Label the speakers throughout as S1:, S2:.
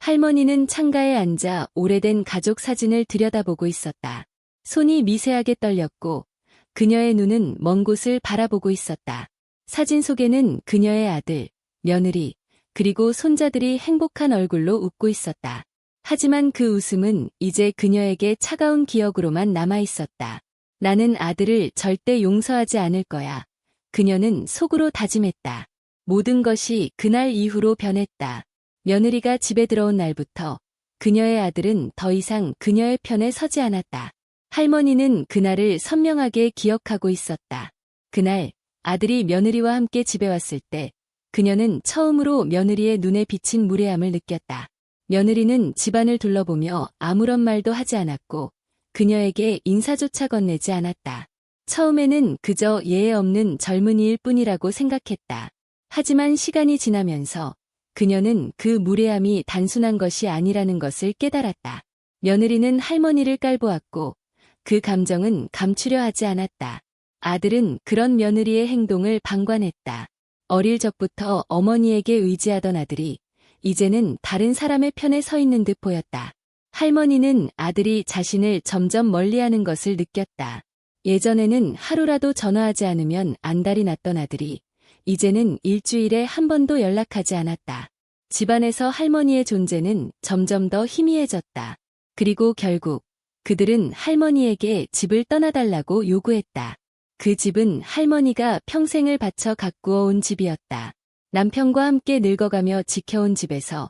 S1: 할머니는 창가에 앉아 오래된 가족 사진을 들여다보고 있었다. 손이 미세하게 떨렸고 그녀의 눈은 먼 곳을 바라보고 있었다. 사진 속에는 그녀의 아들, 며느리, 그리고 손자들이 행복한 얼굴로 웃고 있었다. 하지만 그 웃음은 이제 그녀에게 차가운 기억으로만 남아있었다. 나는 아들을 절대 용서하지 않을 거야. 그녀는 속으로 다짐했다. 모든 것이 그날 이후로 변했다. 며느리가 집에 들어온 날부터 그녀의 아들은 더 이상 그녀의 편에 서지 않았다. 할머니는 그날을 선명하게 기억하고 있었다. 그날 아들이 며느리와 함께 집에 왔을 때 그녀는 처음으로 며느리의 눈에 비친 무례함을 느꼈다. 며느리는 집안을 둘러보며 아무런 말도 하지 않았고 그녀에게 인사조차 건네지 않았다. 처음에는 그저 예의 없는 젊은이일 뿐이라고 생각했다. 하지만 시간이 지나면서 그녀는 그 무례함이 단순한 것이 아니라는 것을 깨달았다. 며느리는 할머니를 깔보았고 그 감정은 감추려 하지 않았다. 아들은 그런 며느리의 행동을 방관했다. 어릴 적부터 어머니에게 의지하던 아들이 이제는 다른 사람의 편에 서 있는 듯 보였다. 할머니는 아들이 자신을 점점 멀리하는 것을 느꼈다. 예전에는 하루라도 전화하지 않으면 안달이 났던 아들이 이제는 일주일에 한 번도 연락하지 않았다. 집안에서 할머니의 존재는 점점 더 희미해졌다. 그리고 결국 그들은 할머니에게 집을 떠나달라고 요구했다. 그 집은 할머니가 평생을 바쳐 가꾸어 온 집이었다. 남편과 함께 늙어가며 지켜온 집에서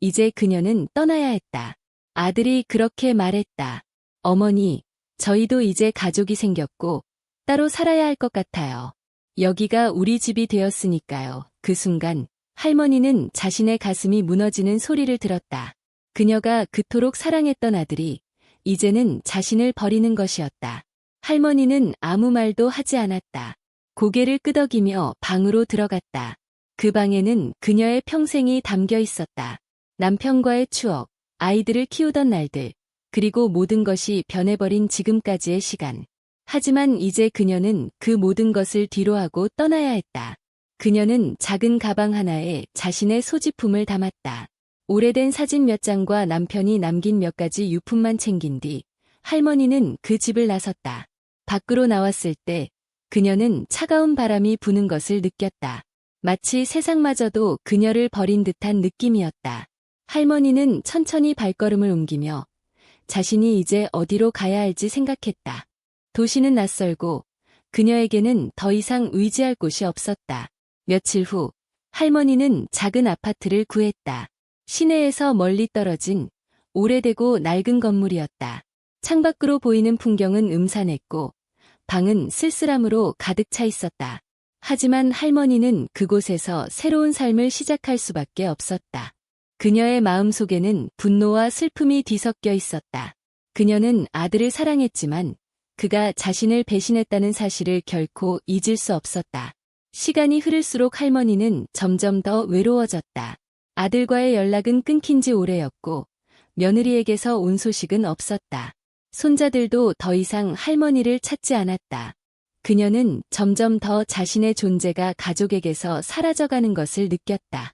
S1: 이제 그녀는 떠나야 했다. 아들이 그렇게 말했다. 어머니, 저희도 이제 가족이 생겼고 따로 살아야 할 것 같아요. 여기가 우리 집이 되었으니까요. 그 순간 할머니는 자신의 가슴이 무너지는 소리를 들었다. 그녀가 그토록 사랑했던 아들이 이제는 자신을 버리는 것이었다. 할머니는 아무 말도 하지 않았다. 고개를 끄덕이며 방으로 들어갔다. 그 방에는 그녀의 평생이 담겨 있었다. 남편과의 추억, 아이들을 키우던 날들, 그리고 모든 것이 변해버린 지금까지의 시간. 하지만 이제 그녀는 그 모든 것을 뒤로하고 떠나야 했다. 그녀는 작은 가방 하나에 자신의 소지품을 담았다. 오래된 사진 몇 장과 남편이 남긴 몇 가지 유품만 챙긴 뒤 할머니는 그 집을 나섰다. 밖으로 나왔을 때 그녀는 차가운 바람이 부는 것을 느꼈다. 마치 세상마저도 그녀를 버린 듯한 느낌이었다. 할머니는 천천히 발걸음을 옮기며 자신이 이제 어디로 가야 할지 생각했다. 도시는 낯설고 그녀에게는 더 이상 의지할 곳이 없었다. 며칠 후 할머니는 작은 아파트를 구했다. 시내에서 멀리 떨어진 오래되고 낡은 건물이었다. 창밖으로 보이는 풍경은 음산했고 방은 쓸쓸함으로 가득 차 있었다. 하지만 할머니는 그곳에서 새로운 삶을 시작할 수밖에 없었다. 그녀의 마음속에는 분노와 슬픔이 뒤섞여 있었다. 그녀는 아들을 사랑했지만 그가 자신을 배신했다는 사실을 결코 잊을 수 없었다. 시간이 흐를수록 할머니는 점점 더 외로워졌다. 아들과의 연락은 끊긴 지 오래였고 며느리에게서 온 소식은 없었다. 손자들도 더 이상 할머니를 찾지 않았다. 그녀는 점점 더 자신의 존재가 가족에게서 사라져가는 것을 느꼈다.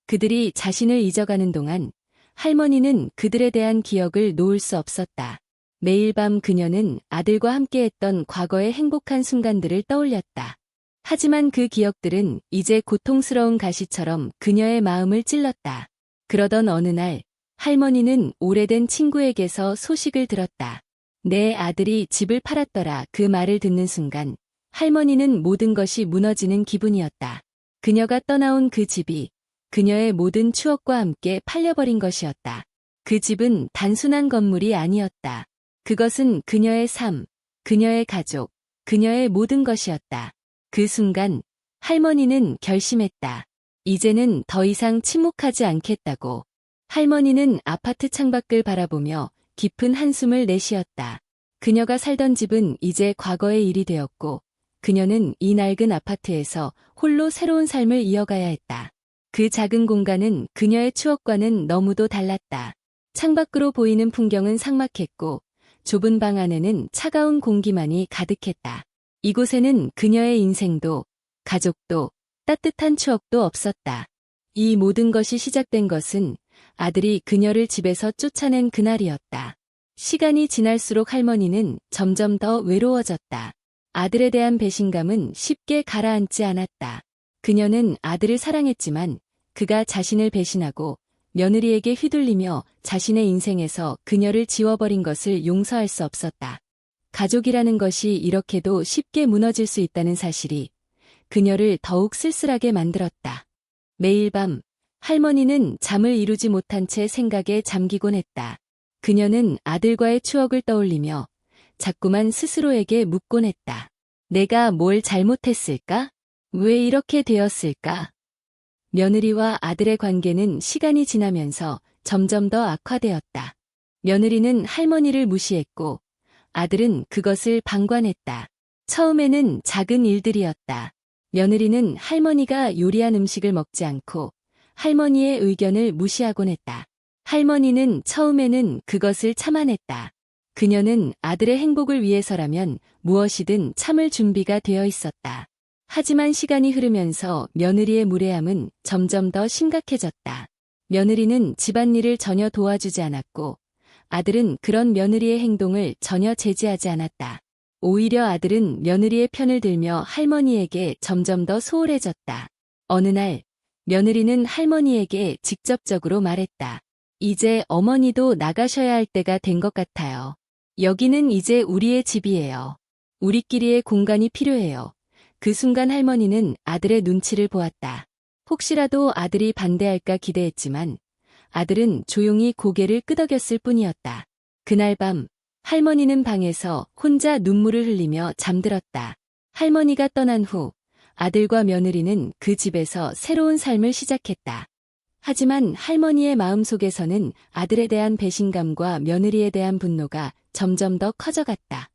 S1: 그들이 자신을 잊어가는 동안 할머니는 그들에 대한 기억을 놓을 수 없었다. 매일 밤 그녀는 아들과 함께했던 과거의 행복한 순간들을 떠올렸다. 하지만 그 기억들은 이제 고통스러운 가시처럼 그녀의 마음을 찔렀다. 그러던 어느 날 할머니는 오래된 친구에게서 소식을 들었다. 내 아들이 집을 팔았더라. 그 말을 듣는 순간 할머니는 모든 것이 무너지는 기분이었다. 그녀가 떠나온 그 집이 그녀의 모든 추억과 함께 팔려버린 것이었다. 그 집은 단순한 건물이 아니었다. 그것은 그녀의 삶, 그녀의 가족, 그녀의 모든 것이었다. 그 순간 할머니는 결심했다. 이제는 더 이상 침묵하지 않겠다고. 할머니는 아파트 창밖을 바라보며 깊은 한숨을 내쉬었다. 그녀가 살던 집은 이제 과거의 일이 되었고 그녀는 이 낡은 아파트에서 홀로 새로운 삶을 이어가야 했다. 그 작은 공간은 그녀의 추억과는 너무도 달랐다. 창밖으로 보이는 풍경은 삭막했고 좁은 방 안에는 차가운 공기만이 가득했다. 이곳에는 그녀의 인생도 가족도 따뜻한 추억도 없었다. 이 모든 것이 시작된 것은 아들이 그녀를 집에서 쫓아낸 그날이었다. 시간이 지날수록 할머니는 점점 더 외로워졌다. 아들에 대한 배신감은 쉽게 가라앉지 않았다. 그녀는 아들을 사랑했지만 그가 자신을 배신하고 며느리에게 휘둘리며 자신의 인생에서 그녀를 지워버린 것을 용서할 수 없었다. 가족이라는 것이 이렇게도 쉽게 무너질 수 있다는 사실이 그녀를 더욱 쓸쓸하게 만들었다. 매일 밤 할머니는 잠을 이루지 못한 채 생각에 잠기곤 했다. 그녀는 아들과의 추억을 떠올리며 자꾸만 스스로에게 묻곤 했다. 내가 뭘 잘못했을까? 왜 이렇게 되었을까? 며느리와 아들의 관계는 시간이 지나면서 점점 더 악화되었다. 며느리는 할머니를 무시했고 아들은 그것을 방관했다. 처음에는 작은 일들이었다. 며느리는 할머니가 요리한 음식을 먹지 않고 할머니의 의견을 무시하곤 했다. 할머니는 처음에는 그것을 참아냈다. 그녀는 아들의 행복을 위해서라면 무엇이든 참을 준비가 되어 있었다. 하지만 시간이 흐르면서 며느리의 무례함은 점점 더 심각해졌다. 며느리는 집안일을 전혀 도와주지 않았고 아들은 그런 며느리의 행동을 전혀 제지하지 않았다. 오히려 아들은 며느리의 편을 들며 할머니에게 점점 더 소홀해졌다. 어느 날 며느리는 할머니에게 직접적으로 말했다. 이제 어머니도 나가셔야 할 때가 된 것 같아요. 여기는 이제 우리의 집이에요. 우리끼리의 공간이 필요해요. 그 순간 할머니는 아들의 눈치를 보았다. 혹시라도 아들이 반대할까 기대했지만 아들은 조용히 고개를 끄덕였을 뿐이었다. 그날 밤 할머니는 방에서 혼자 눈물을 흘리며 잠들었다. 할머니가 떠난 후 아들과 며느리는 그 집에서 새로운 삶을 시작했다. 하지만 할머니의 마음속에서는 아들에 대한 배신감과 며느리에 대한 분노가 점점 더 커져갔다.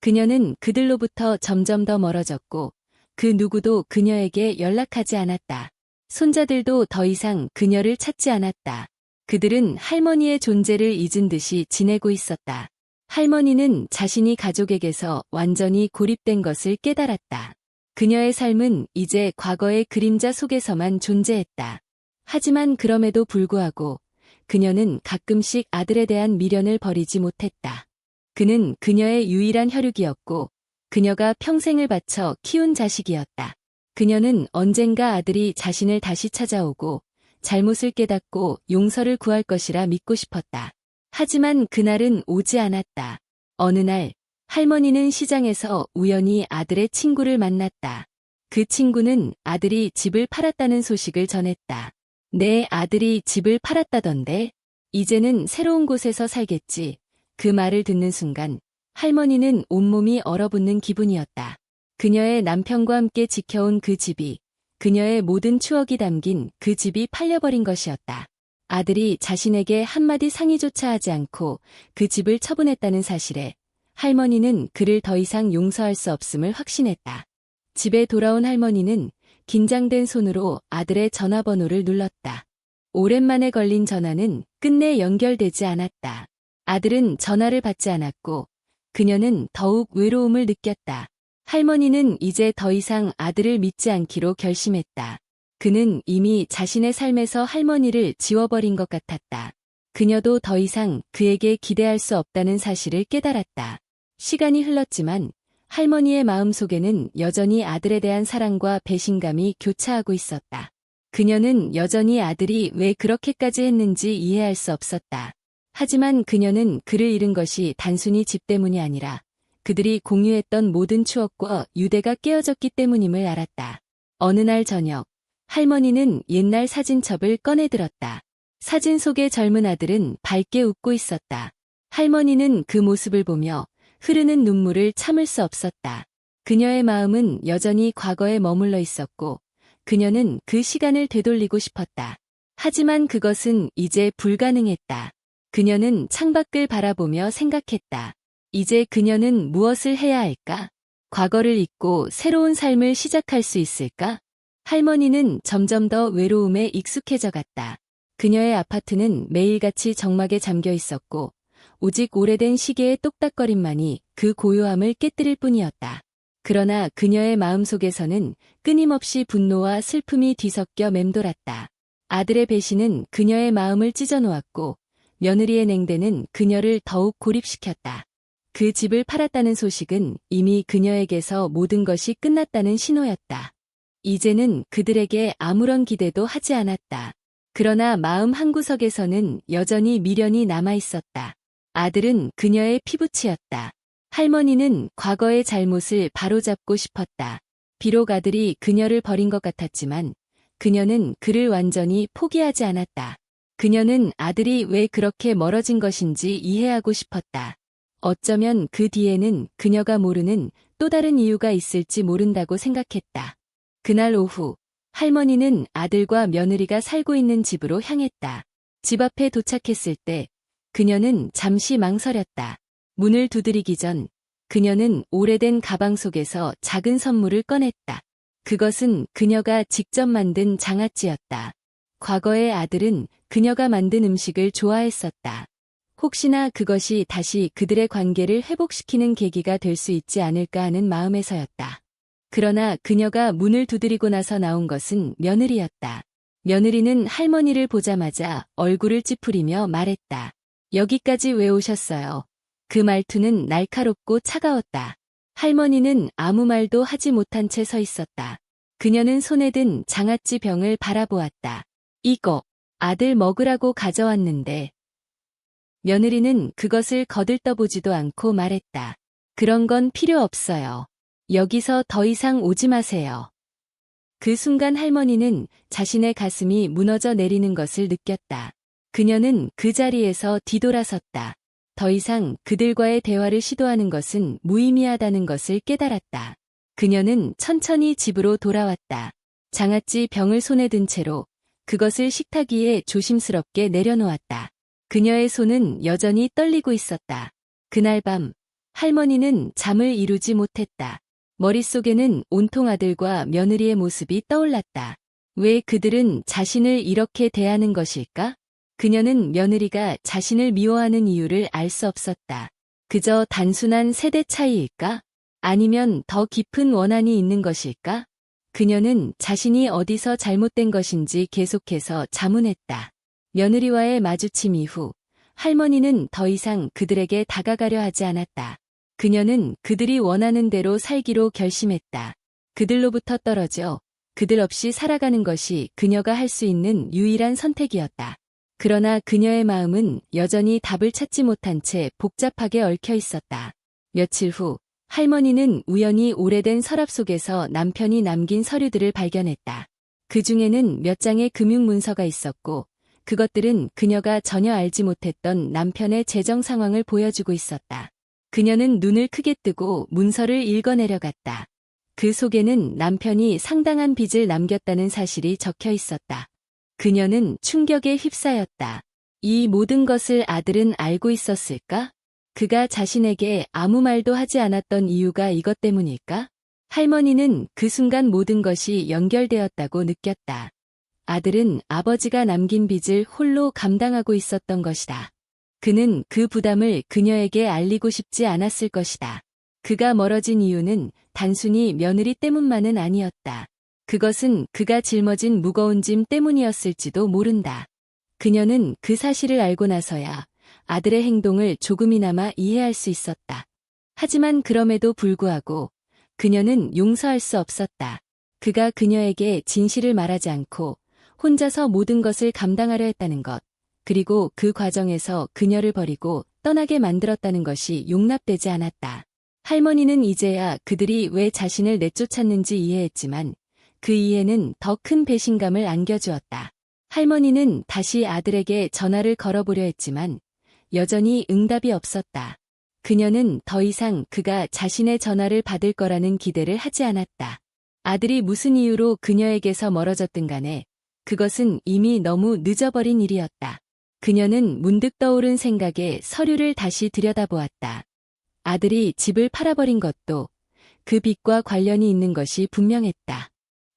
S1: 그녀는 그들로부터 점점 더 멀어졌고 그 누구도 그녀에게 연락하지 않았다. 손자들도 더 이상 그녀를 찾지 않았다. 그들은 할머니의 존재를 잊은 듯이 지내고 있었다. 할머니는 자신이 가족에게서 완전히 고립된 것을 깨달았다. 그녀의 삶은 이제 과거의 그림자 속에서만 존재했다. 하지만 그럼에도 불구하고 그녀는 가끔씩 아들에 대한 미련을 버리지 못했다. 그는 그녀의 유일한 혈육이었고 그녀가 평생을 바쳐 키운 자식이었다. 그녀는 언젠가 아들이 자신을 다시 찾아오고 잘못을 깨닫고 용서를 구할 것이라 믿고 싶었다. 하지만 그날은 오지 않았다. 어느 날 할머니는 시장에서 우연히 아들의 친구를 만났다. 그 친구는 아들이 집을 팔았다는 소식을 전했다. 내 아들이 집을 팔았다던데? 이제는 새로운 곳에서 살겠지. 그 말을 듣는 순간 할머니는 온몸이 얼어붙는 기분이었다. 그녀의 남편과 함께 지켜온 그 집이, 그녀의 모든 추억이 담긴 그 집이 팔려버린 것이었다. 아들이 자신에게 한마디 상의조차 하지 않고 그 집을 처분했다는 사실에 할머니는 그를 더 이상 용서할 수 없음을 확신했다. 집에 돌아온 할머니는 긴장된 손으로 아들의 전화번호를 눌렀다. 오랜만에 걸린 전화는 끝내 연결되지 않았다. 아들은 전화를 받지 않았고 그녀는 더욱 외로움을 느꼈다. 할머니는 이제 더 이상 아들을 믿지 않기로 결심했다. 그는 이미 자신의 삶에서 할머니를 지워버린 것 같았다. 그녀도 더 이상 그에게 기대할 수 없다는 사실을 깨달았다. 시간이 흘렀지만 할머니의 마음속에는 여전히 아들에 대한 사랑과 배신감이 교차하고 있었다. 그녀는 여전히 아들이 왜 그렇게까지 했는지 이해할 수 없었다. 하지만 그녀는 그를 잃은 것이 단순히 집 때문이 아니라 그들이 공유했던 모든 추억과 유대가 깨어졌기 때문임을 알았다. 어느 날 저녁, 할머니는 옛날 사진첩을 꺼내들었다. 사진 속의 젊은 아들은 밝게 웃고 있었다. 할머니는 그 모습을 보며 흐르는 눈물을 참을 수 없었다. 그녀의 마음은 여전히 과거에 머물러 있었고 그녀는 그 시간을 되돌리고 싶었다. 하지만 그것은 이제 불가능했다. 그녀는 창밖을 바라보며 생각했다. 이제 그녀는 무엇을 해야 할까? 과거를 잊고 새로운 삶을 시작할 수 있을까? 할머니는 점점 더 외로움에 익숙해져 갔다. 그녀의 아파트는 매일같이 적막에 잠겨 있었고 오직 오래된 시계의 똑딱거림만이 그 고요함을 깨뜨릴 뿐이었다. 그러나 그녀의 마음속에서는 끊임없이 분노와 슬픔이 뒤섞여 맴돌았다. 아들의 배신은 그녀의 마음을 찢어놓았고 며느리의 냉대는 그녀를 더욱 고립시켰다. 그 집을 팔았다는 소식은 이미 그녀에게서 모든 것이 끝났다는 신호였다. 이제는 그들에게 아무런 기대도 하지 않았다. 그러나 마음 한구석에서는 여전히 미련이 남아있었다. 아들은 그녀의 피부치였다. 할머니는 과거의 잘못을 바로잡고 싶었다. 비록 아들이 그녀를 버린 것 같았지만 그녀는 그를 완전히 포기하지 않았다. 그녀는 아들이 왜 그렇게 멀어진 것인지 이해하고 싶었다. 어쩌면 그 뒤에는 그녀가 모르는 또 다른 이유가 있을지 모른다고 생각했다. 그날 오후, 할머니는 아들과 며느리가 살고 있는 집으로 향했다. 집 앞에 도착했을 때 그녀는 잠시 망설였다. 문을 두드리기 전 그녀는 오래된 가방 속에서 작은 선물을 꺼냈다. 그것은 그녀가 직접 만든 장아찌였다. 과거의 아들은 그녀가 만든 음식을 좋아했었다. 혹시나 그것이 다시 그들의 관계를 회복시키는 계기가 될 수 있지 않을까 하는 마음에서였다. 그러나 그녀가 문을 두드리고 나서 나온 것은 며느리였다. 며느리는 할머니를 보자마자 얼굴을 찌푸리며 말했다. 여기까지 왜 오셨어요? 그 말투는 날카롭고 차가웠다. 할머니는 아무 말도 하지 못한 채 서 있었다. 그녀는 손에 든 장아찌 병을 바라보았다. 이거, 아들 먹으라고 가져왔는데. 며느리는 그것을 거들떠보지도 않고 말했다. 그런 건 필요 없어요. 여기서 더 이상 오지 마세요. 그 순간 할머니는 자신의 가슴이 무너져 내리는 것을 느꼈다. 그녀는 그 자리에서 뒤돌아섰다. 더 이상 그들과의 대화를 시도하는 것은 무의미하다는 것을 깨달았다. 그녀는 천천히 집으로 돌아왔다. 장아찌 병을 손에 든 채로 그것을 식탁 위에 조심스럽게 내려놓았다. 그녀의 손은 여전히 떨리고 있었다. 그날 밤, 할머니는 잠을 이루지 못했다. 머릿속에는 온통 아들과 며느리의 모습이 떠올랐다. 왜 그들은 자신을 이렇게 대하는 것일까? 그녀는 며느리가 자신을 미워하는 이유를 알 수 없었다. 그저 단순한 세대 차이일까? 아니면 더 깊은 원한이 있는 것일까? 그녀는 자신이 어디서 잘못된 것인지 계속해서 자문했다. 며느리와의 마주침 이후 할머니는 더 이상 그들에게 다가가려 하지 않았다. 그녀는 그들이 원하는 대로 살기로 결심했다. 그들로부터 떨어져 그들 없이 살아가는 것이 그녀가 할 수 있는 유일한 선택이었다. 그러나 그녀의 마음은 여전히 답을 찾지 못한 채 복잡하게 얽혀 있었다. 며칠 후 할머니는 우연히 오래된 서랍 속에서 남편이 남긴 서류들을 발견했다. 그 중에는 몇 장의 금융문서가 있었고 그것들은 그녀가 전혀 알지 못했던 남편의 재정 상황을 보여주고 있었다. 그녀는 눈을 크게 뜨고 문서를 읽어내려갔다. 그 속에는 남편이 상당한 빚을 남겼다는 사실이 적혀 있었다. 그녀는 충격에 휩싸였다. 이 모든 것을 아들은 알고 있었을까? 그가 자신에게 아무 말도 하지 않았던 이유가 이것 때문일까? 할머니는 그 순간 모든 것이 연결되었다고 느꼈다. 아들은 아버지가 남긴 빚을 홀로 감당하고 있었던 것이다. 그는 그 부담을 그녀에게 알리고 싶지 않았을 것이다. 그가 멀어진 이유는 단순히 며느리 때문만은 아니었다. 그것은 그가 짊어진 무거운 짐 때문이었을지도 모른다. 그녀는 그 사실을 알고 나서야 아들의 행동을 조금이나마 이해할 수 있었다. 하지만 그럼에도 불구하고 그녀는 용서할 수 없었다. 그가 그녀에게 진실을 말하지 않고 혼자서 모든 것을 감당하려 했다는 것, 그리고 그 과정에서 그녀를 버리고 떠나게 만들었다는 것이 용납되지 않았다. 할머니는 이제야 그들이 왜 자신을 내쫓았는지 이해했지만 그 이해는 더 큰 배신감을 안겨주었다. 할머니는 다시 아들에게 전화를 걸어보려 했지만 여전히 응답이 없었다. 그녀는 더 이상 그가 자신의 전화를 받을 거라는 기대를 하지 않았다. 아들이 무슨 이유로 그녀에게서 멀어졌든 간에 그것은 이미 너무 늦어버린 일이었다. 그녀는 문득 떠오른 생각에 서류를 다시 들여다보았다. 아들이 집을 팔아버린 것도 그 빚과 관련이 있는 것이 분명했다.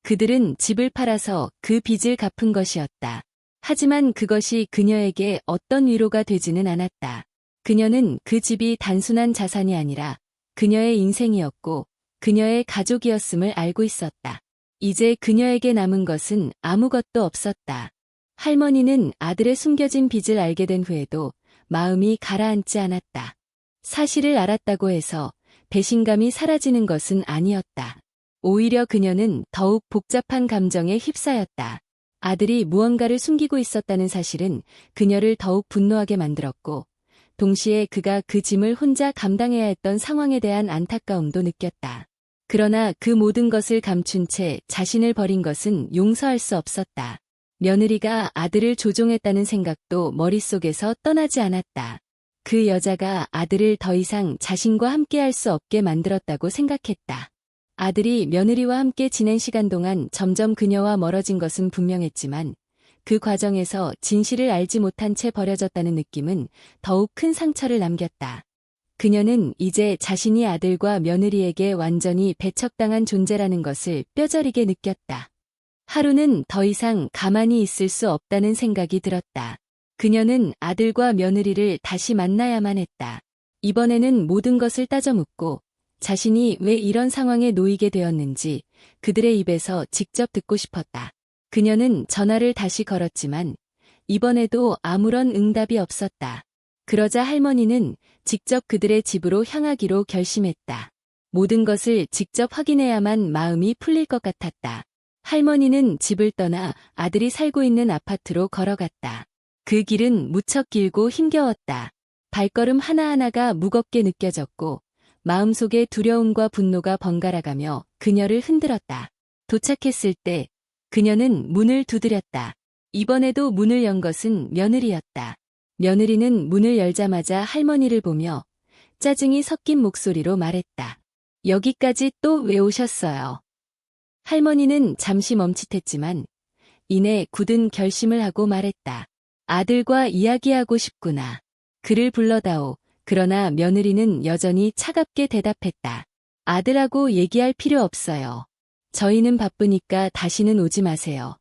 S1: 그들은 집을 팔아서 그 빚을 갚은 것이었다. 하지만 그것이 그녀에게 어떤 위로가 되지는 않았다. 그녀는 그 집이 단순한 자산이 아니라 그녀의 인생이었고 그녀의 가족이었음을 알고 있었다. 이제 그녀에게 남은 것은 아무것도 없었다. 할머니는 아들의 숨겨진 빚을 알게 된 후에도 마음이 가라앉지 않았다. 사실을 알았다고 해서 배신감이 사라지는 것은 아니었다. 오히려 그녀는 더욱 복잡한 감정에 휩싸였다. 아들이 무언가를 숨기고 있었다는 사실은 그녀를 더욱 분노하게 만들었고, 동시에 그가 그 짐을 혼자 감당해야 했던 상황에 대한 안타까움도 느꼈다. 그러나 그 모든 것을 감춘 채 자신을 버린 것은 용서할 수 없었다. 며느리가 아들을 조종했다는 생각도 머릿속에서 떠나지 않았다. 그 여자가 아들을 더 이상 자신과 함께할 수 없게 만들었다고 생각했다. 아들이 며느리와 함께 지낸 시간 동안 점점 그녀와 멀어진 것은 분명했지만 그 과정에서 진실을 알지 못한 채 버려졌다는 느낌은 더욱 큰 상처를 남겼다. 그녀는 이제 자신이 아들과 며느리에게 완전히 배척당한 존재라는 것을 뼈저리게 느꼈다. 하루는 더 이상 가만히 있을 수 없다는 생각이 들었다. 그녀는 아들과 며느리를 다시 만나야만 했다. 이번에는 모든 것을 따져 묻고 자신이 왜 이런 상황에 놓이게 되었는지 그들의 입에서 직접 듣고 싶었다. 그녀는 전화를 다시 걸었지만 이번에도 아무런 응답이 없었다. 그러자 할머니는 직접 그들의 집으로 향하기로 결심했다. 모든 것을 직접 확인해야만 마음이 풀릴 것 같았다. 할머니는 집을 떠나 아들이 살고 있는 아파트로 걸어갔다. 그 길은 무척 길고 힘겨웠다. 발걸음 하나하나가 무겁게 느껴졌고 마음속에 두려움과 분노가 번갈아가며 그녀를 흔들었다. 도착했을 때 그녀는 문을 두드렸다. 이번에도 문을 연 것은 며느리였다. 며느리는 문을 열자마자 할머니를 보며 짜증이 섞인 목소리로 말했다. 여기까지 또 왜 오셨어요? 할머니는 잠시 멈칫했지만 이내 굳은 결심을 하고 말했다. 아들과 이야기하고 싶구나. 그를 불러다오. 그러나 며느리는 여전히 차갑게 대답했다. 아들하고 얘기할 필요 없어요. 저희는 바쁘니까 다시는 오지 마세요.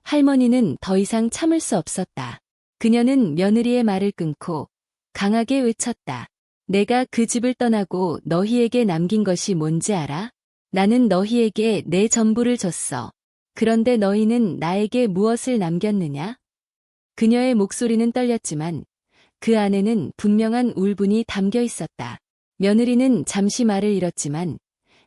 S1: 할머니는 더 이상 참을 수 없었다. 그녀는 며느리의 말을 끊고 강하게 외쳤다. 내가 그 집을 떠나고 너희에게 남긴 것이 뭔지 알아? 나는 너희에게 내 전부를 줬어. 그런데 너희는 나에게 무엇을 남겼느냐? 그녀의 목소리는 떨렸지만 그 안에는 분명한 울분이 담겨 있었다. 며느리는 잠시 말을 잃었지만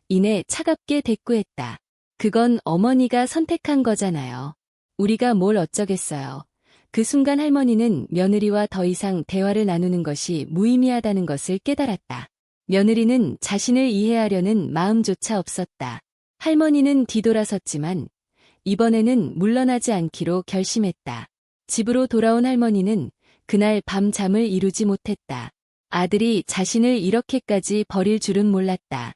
S1: 이내 차갑게 대꾸했다. 그건 어머니가 선택한 거잖아요. 우리가 뭘 어쩌겠어요. 그 순간 할머니는 며느리와 더 이상 대화를 나누는 것이 무의미하다는 것을 깨달았다. 며느리는 자신을 이해하려는 마음조차 없었다. 할머니는 뒤돌아섰지만 이번에는 물러나지 않기로 결심했다. 집으로 돌아온 할머니는 그날 밤 잠을 이루지 못했다. 아들이 자신을 이렇게까지 버릴 줄은 몰랐다.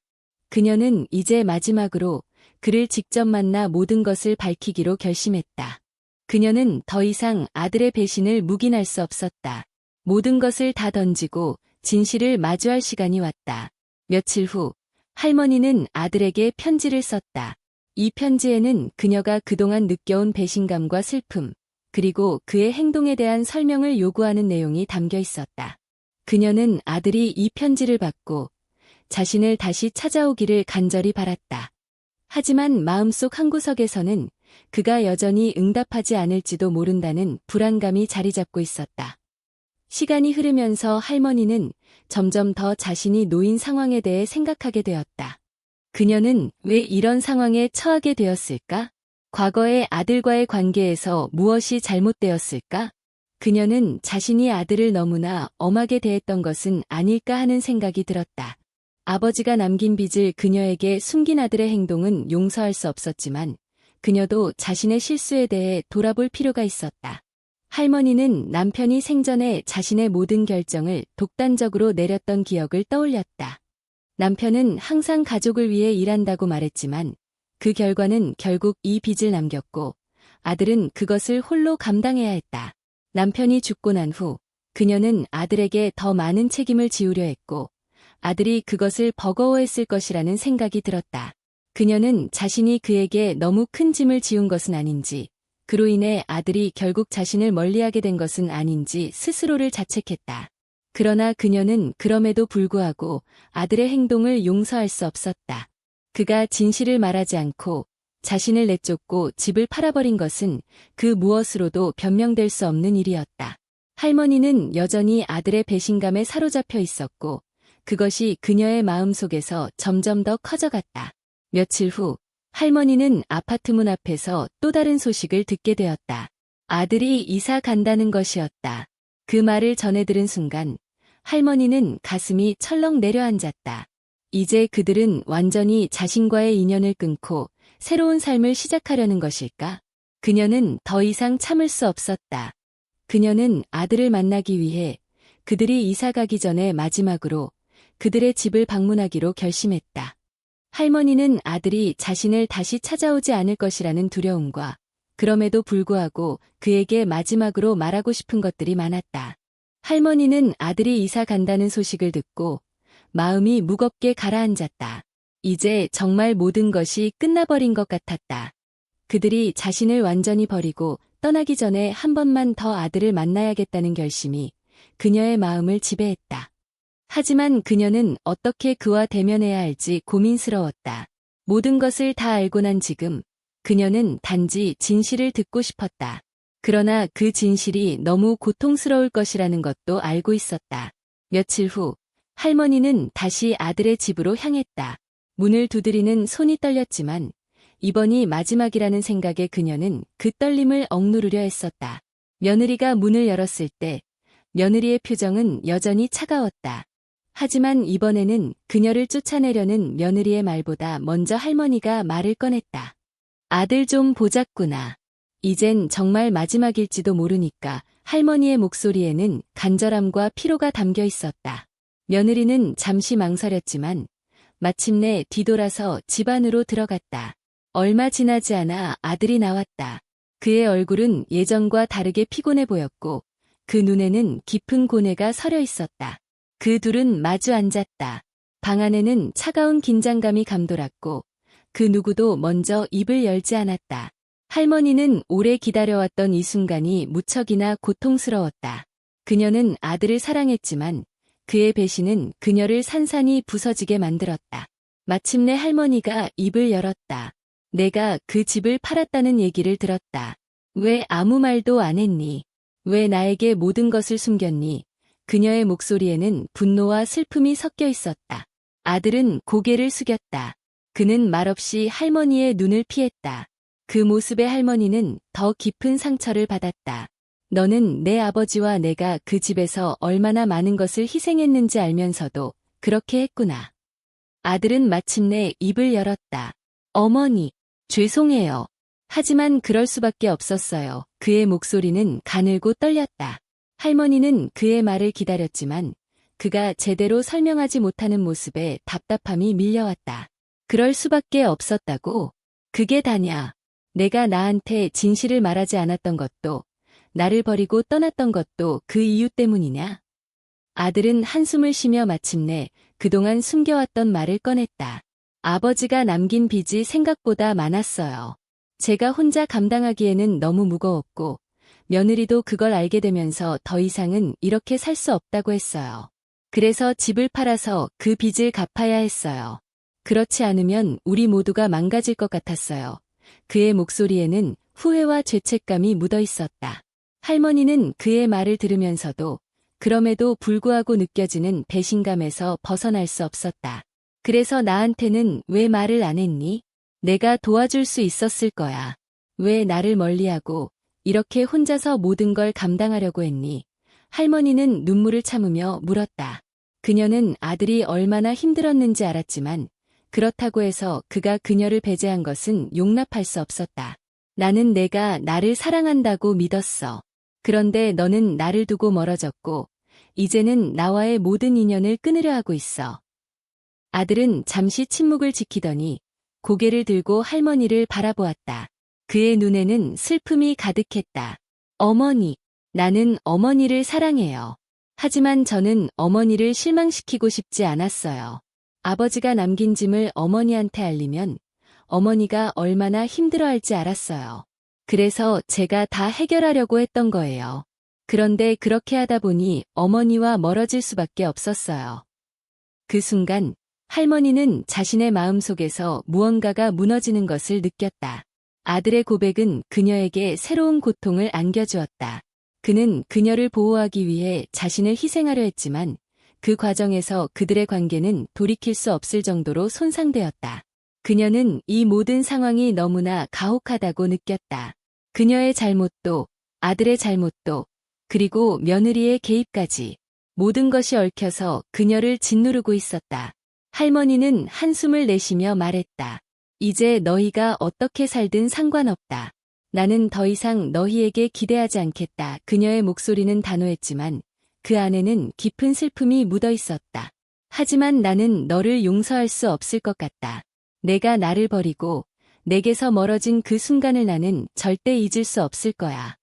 S1: 그녀는 이제 마지막으로 그를 직접 만나 모든 것을 밝히기로 결심했다. 그녀는 더 이상 아들의 배신을 묵인할 수 없었다. 모든 것을 다 던지고 진실을 마주할 시간이 왔다. 며칠 후 할머니는 아들에게 편지를 썼다. 이 편지에는 그녀가 그동안 느껴온 배신감과 슬픔, 그리고 그의 행동에 대한 설명을 요구하는 내용이 담겨 있었다. 그녀는 아들이 이 편지를 받고 자신을 다시 찾아오기를 간절히 바랐다. 하지만 마음속 한구석에서는 그가 여전히 응답하지 않을지도 모른다는 불안감이 자리 잡고 있었다. 시간이 흐르면서 할머니는 점점 더 자신이 놓인 상황에 대해 생각하게 되었다. 그녀는 왜 이런 상황에 처하게 되었을까? 과거의 아들과의 관계에서 무엇이 잘못되었을까? 그녀는 자신이 아들을 너무나 엄하게 대했던 것은 아닐까 하는 생각이 들었다. 아버지가 남긴 빚을 그녀에게 숨긴 아들의 행동은 용서할 수 없었지만 그녀도 자신의 실수에 대해 돌아볼 필요가 있었다. 할머니는 남편이 생전에 자신의 모든 결정을 독단적으로 내렸던 기억을 떠올렸다. 남편은 항상 가족을 위해 일한다고 말했지만 그 결과는 결국 이 빚을 남겼고 아들은 그것을 홀로 감당해야 했다. 남편이 죽고 난 후 그녀는 아들에게 더 많은 책임을 지우려 했고 아들이 그것을 버거워했을 것이라는 생각이 들었다. 그녀는 자신이 그에게 너무 큰 짐을 지운 것은 아닌지, 그로 인해 아들이 결국 자신을 멀리하게 된 것은 아닌지 스스로를 자책했다. 그러나 그녀는 그럼에도 불구하고 아들의 행동을 용서할 수 없었다. 그가 진실을 말하지 않고 자신을 내쫓고 집을 팔아버린 것은 그 무엇으로도 변명될 수 없는 일이었다. 할머니는 여전히 아들의 배신감에 사로잡혀 있었고 그것이 그녀의 마음속에서 점점 더 커져갔다. 며칠 후 할머니는 아파트 문 앞에서 또 다른 소식을 듣게 되었다. 아들이 이사 간다는 것이었다. 그 말을 전해 들은 순간 할머니는 가슴이 철렁 내려앉았다. 이제 그들은 완전히 자신과의 인연을 끊고 새로운 삶을 시작하려는 것일까? 그녀는 더 이상 참을 수 없었다. 그녀는 아들을 만나기 위해 그들이 이사 가기 전에 마지막으로 그들의 집을 방문하기로 결심했다. 할머니는 아들이 자신을 다시 찾아오지 않을 것이라는 두려움과 그럼에도 불구하고 그에게 마지막으로 말하고 싶은 것들이 많았다. 할머니는 아들이 이사 간다는 소식을 듣고 마음이 무겁게 가라앉았다. 이제 정말 모든 것이 끝나버린 것 같았다. 그들이 자신을 완전히 버리고 떠나기 전에 한 번만 더 아들을 만나야겠다는 결심이 그녀의 마음을 지배했다. 하지만 그녀는 어떻게 그와 대면해야 할지 고민스러웠다. 모든 것을 다 알고 난 지금 그녀는 단지 진실을 듣고 싶었다. 그러나 그 진실이 너무 고통스러울 것이라는 것도 알고 있었다. 며칠 후 할머니는 다시 아들의 집으로 향했다. 문을 두드리는 손이 떨렸지만 이번이 마지막이라는 생각에 그녀는 그 떨림을 억누르려 했었다. 며느리가 문을 열었을 때 며느리의 표정은 여전히 차가웠다. 하지만 이번에는 그녀를 쫓아내려는 며느리의 말보다 먼저 할머니가 말을 꺼냈다. 아들 좀 보자꾸나. 이젠 정말 마지막일지도 모르니까. 할머니의 목소리에는 간절함과 피로가 담겨 있었다. 며느리는 잠시 망설였지만 마침내 뒤돌아서 집 안으로 들어갔다. 얼마 지나지 않아 아들이 나왔다. 그의 얼굴은 예전과 다르게 피곤해 보였고 그 눈에는 깊은 고뇌가 서려 있었다. 그 둘은 마주 앉았다. 방 안에는 차가운 긴장감이 감돌았고 그 누구도 먼저 입을 열지 않았다. 할머니는 오래 기다려왔던 이 순간이 무척이나 고통스러웠다. 그녀는 아들을 사랑했지만 그의 배신은 그녀를 산산이 부서지게 만들었다. 마침내 할머니가 입을 열었다. 내가 그 집을 팔았다는 얘기를 들었다. 왜 아무 말도 안 했니? 왜 나에게 모든 것을 숨겼니? 그녀의 목소리에는 분노와 슬픔이 섞여 있었다. 아들은 고개를 숙였다. 그는 말없이 할머니의 눈을 피했다. 그 모습에 할머니는 더 깊은 상처를 받았다. 너는 내 아버지와 내가 그 집에서 얼마나 많은 것을 희생했는지 알면서도 그렇게 했구나. 아들은 마침내 입을 열었다. 어머니, 죄송해요. 하지만 그럴 수밖에 없었어요. 그의 목소리는 가늘고 떨렸다. 할머니는 그의 말을 기다렸지만 그가 제대로 설명하지 못하는 모습에 답답함이 밀려왔다. 그럴 수밖에 없었다고? 그게 다냐? 내가 나한테 진실을 말하지 않았던 것도 나를 버리고 떠났던 것도 그 이유 때문이냐? 아들은 한숨을 쉬며 마침내 그동안 숨겨왔던 말을 꺼냈다. 아버지가 남긴 빚이 생각보다 많았어요. 제가 혼자 감당하기에는 너무 무거웠고 며느리도 그걸 알게 되면서 더 이상은 이렇게 살 수 없다고 했어요. 그래서 집을 팔아서 그 빚을 갚아야 했어요. 그렇지 않으면 우리 모두가 망가질 것 같았어요. 그의 목소리에는 후회와 죄책감이 묻어 있었다. 할머니는 그의 말을 들으면서도 그럼에도 불구하고 느껴지는 배신감에서 벗어날 수 없었다. 그래서 나한테는 왜 말을 안 했니? 내가 도와줄 수 있었을 거야. 왜 나를 멀리하고 이렇게 혼자서 모든 걸 감당하려고 했니? 할머니는 눈물을 참으며 물었다. 그녀는 아들이 얼마나 힘들었는지 알았지만 그렇다고 해서 그가 그녀를 배제한 것은 용납할 수 없었다. 나는 내가 나를 사랑한다고 믿었어. 그런데 너는 나를 두고 멀어졌고 이제는 나와의 모든 인연을 끊으려 하고 있어. 아들은 잠시 침묵을 지키더니 고개를 들고 할머니를 바라보았다. 그의 눈에는 슬픔이 가득했다. 어머니, 나는 어머니를 사랑해요. 하지만 저는 어머니를 실망시키고 싶지 않았어요. 아버지가 남긴 짐을 어머니한테 알리면 어머니가 얼마나 힘들어할지 알았어요. 그래서 제가 다 해결하려고 했던 거예요. 그런데 그렇게 하다 보니 어머니와 멀어질 수밖에 없었어요. 그 순간 할머니는 자신의 마음속에서 무언가가 무너지는 것을 느꼈다. 아들의 고백은 그녀에게 새로운 고통을 안겨주었다. 그는 그녀를 보호하기 위해 자신을 희생하려 했지만 그 과정에서 그들의 관계는 돌이킬 수 없을 정도로 손상되었다. 그녀는 이 모든 상황이 너무나 가혹하다고 느꼈다. 그녀의 잘못도, 아들의 잘못도, 그리고 며느리의 개입까지 모든 것이 얽혀서 그녀를 짓누르고 있었다. 할머니는 한숨을 내쉬며 말했다. 이제 너희가 어떻게 살든 상관없다. 나는 더 이상 너희에게 기대하지 않겠다. 그녀의 목소리는 단호했지만 그 안에는 깊은 슬픔이 묻어 있었다. 하지만 나는 너를 용서할 수 없을 것 같다. 내가 나를 버리고 내게서 멀어진 그 순간을 나는 절대 잊을 수 없을 거야.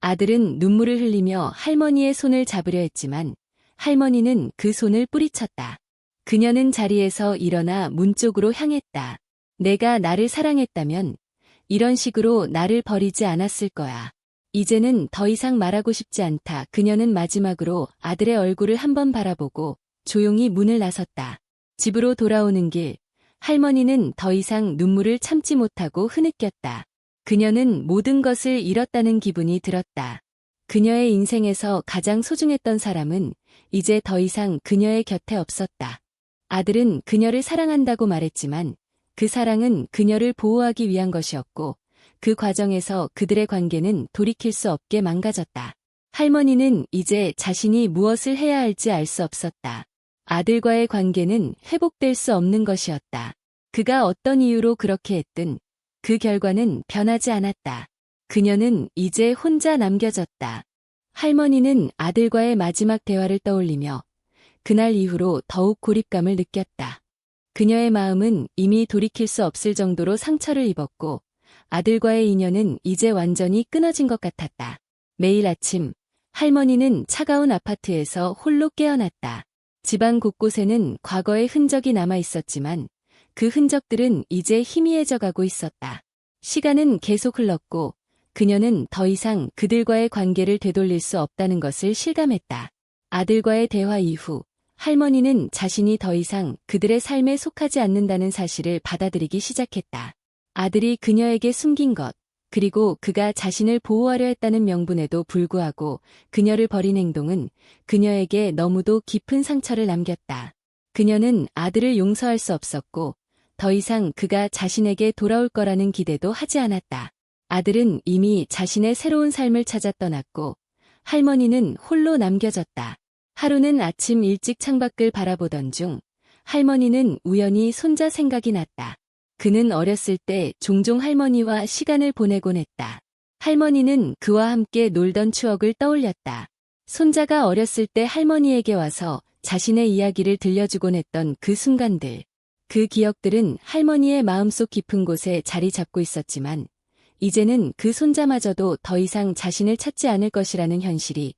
S1: 아들은 눈물을 흘리며 할머니의 손을 잡으려 했지만 할머니는 그 손을 뿌리쳤다. 그녀는 자리에서 일어나 문 쪽으로 향했다. 내가 나를 사랑했다면 이런 식으로 나를 버리지 않았을 거야. 이제는 더 이상 말하고 싶지 않다. 그녀는 마지막으로 아들의 얼굴을 한번 바라보고 조용히 문을 나섰다. 집으로 돌아오는 길, 할머니는 더 이상 눈물을 참지 못하고 흐느꼈다. 그녀는 모든 것을 잃었다는 기분이 들었다. 그녀의 인생에서 가장 소중했던 사람은 이제 더 이상 그녀의 곁에 없었다. 아들은 그녀를 사랑한다고 말했지만 그 사랑은 그녀를 보호하기 위한 것이었고 그 과정에서 그들의 관계는 돌이킬 수 없게 망가졌다. 할머니는 이제 자신이 무엇을 해야 할지 알 수 없었다. 아들과의 관계는 회복될 수 없는 것이었다. 그가 어떤 이유로 그렇게 했든 그 결과는 변하지 않았다. 그녀는 이제 혼자 남겨졌다. 할머니는 아들과의 마지막 대화를 떠올리며 그날 이후로 더욱 고립감을 느꼈다. 그녀의 마음은 이미 돌이킬 수 없을 정도로 상처를 입었고 아들과의 인연은 이제 완전히 끊어진 것 같았다. 매일 아침 할머니는 차가운 아파트에서 홀로 깨어났다. 집안 곳곳에는 과거의 흔적이 남아 있었지만 그 흔적들은 이제 희미해져 가고 있었다. 시간은 계속 흘렀고 그녀는 더 이상 그들과의 관계를 되돌릴 수 없다는 것을 실감했다. 아들과의 대화 이후 할머니는 자신이 더 이상 그들의 삶에 속하지 않는다는 사실을 받아들이기 시작했다. 아들이 그녀에게 숨긴 것, 그리고 그가 자신을 보호하려 했다는 명분에도 불구하고 그녀를 버린 행동은 그녀에게 너무도 깊은 상처를 남겼다. 그녀는 아들을 용서할 수 없었고 더 이상 그가 자신에게 돌아올 거라는 기대도 하지 않았다. 아들은 이미 자신의 새로운 삶을 찾아 떠났고 할머니는 홀로 남겨졌다. 하루는 아침 일찍 창밖을 바라보던 중 할머니는 우연히 손자 생각이 났다. 그는 어렸을 때 종종 할머니와 시간을 보내곤 했다. 할머니는 그와 함께 놀던 추억을 떠올렸다. 손자가 어렸을 때 할머니에게 와서 자신의 이야기를 들려주곤 했던 그 순간들. 그 기억들은 할머니의 마음속 깊은 곳에 자리 잡고 있었지만 이제는 그 손자마저도 더 이상 자신을 찾지 않을 것이라는 현실이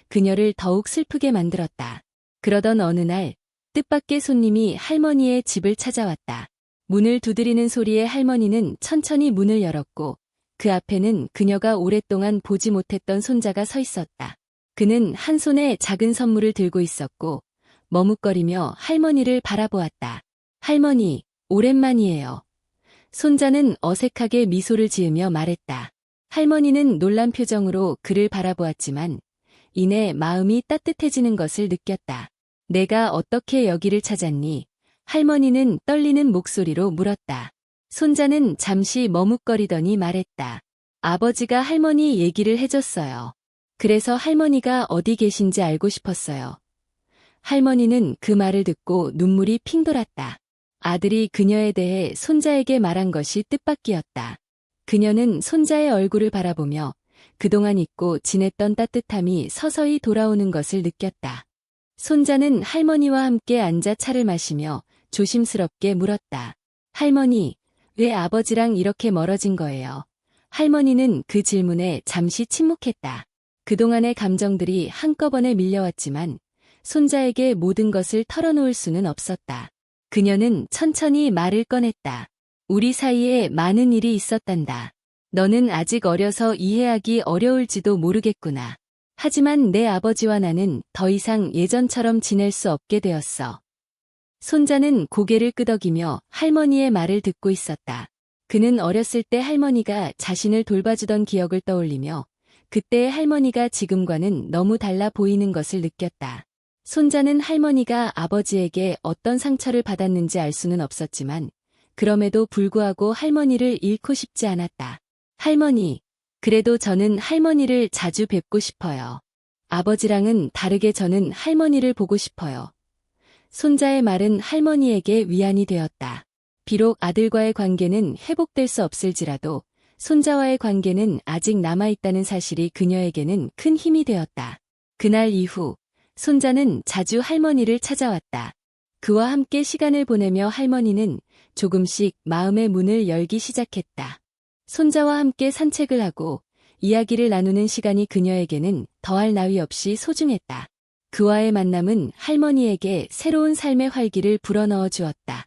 S1: 그녀를 더욱 슬프게 만들었다. 그러던 어느 날 뜻밖의 손님이 할머니의 집을 찾아왔다. 문을 두드리는 소리에 할머니는 천천히 문을 열었고 그 앞에는 그녀가 오랫동안 보지 못했던 손자가 서 있었다. 그는 한 손에 작은 선물을 들고 있었고 머뭇거리며 할머니를 바라보았다. 할머니, 오랜만이에요. 손자는 어색하게 미소를 지으며 말했다. 할머니는 놀란 표정으로 그를 바라보았지만 이내 마음이 따뜻해지는 것을 느꼈다. 내가 어떻게 여기를 찾았니? 할머니는 떨리는 목소리로 물었다. 손자는 잠시 머뭇거리더니 말했다. 아버지가 할머니 얘기를 해줬어요. 그래서 할머니가 어디 계신지 알고 싶었어요. 할머니는 그 말을 듣고 눈물이 핑 돌았다. 아들이 그녀에 대해 손자에게 말한 것이 뜻밖이었다. 그녀는 손자의 얼굴을 바라보며 그동안 잊고 지냈던 따뜻함이 서서히 돌아오는 것을 느꼈다. 손자는 할머니와 함께 앉아 차를 마시며 조심스럽게 물었다. 할머니, 왜 아버지랑 이렇게 멀어진 거예요? 할머니는 그 질문에 잠시 침묵했다. 그동안의 감정들이 한꺼번에 밀려왔지만 손자에게 모든 것을 털어놓을 수는 없었다. 그녀는 천천히 말을 꺼냈다. 우리 사이에 많은 일이 있었단다. 너는 아직 어려서 이해하기 어려울지도 모르겠구나. 하지만 내 아버지와 나는 더 이상 예전처럼 지낼 수 없게 되었어. 손자는 고개를 끄덕이며 할머니의 말을 듣고 있었다. 그는 어렸을 때 할머니가 자신을 돌봐주던 기억을 떠올리며 그때의 할머니가 지금과는 너무 달라 보이는 것을 느꼈다. 손자는 할머니가 아버지에게 어떤 상처를 받았는지 알 수는 없었지만 그럼에도 불구하고 할머니를 잃고 싶지 않았다. 할머니, 그래도 저는 할머니를 자주 뵙고 싶어요. 아버지랑은 다르게 저는 할머니를 보고 싶어요. 손자의 말은 할머니에게 위안이 되었다. 비록 아들과의 관계는 회복될 수 없을지라도 손자와의 관계는 아직 남아있다는 사실이 그녀에게는 큰 힘이 되었다. 그날 이후 손자는 자주 할머니를 찾아왔다. 그와 함께 시간을 보내며 할머니는 조금씩 마음의 문을 열기 시작했다. 손자와 함께 산책을 하고 이야기를 나누는 시간이 그녀에게는 더할 나위 없이 소중했다. 그와의 만남은 할머니에게 새로운 삶의 활기를 불어넣어 주었다.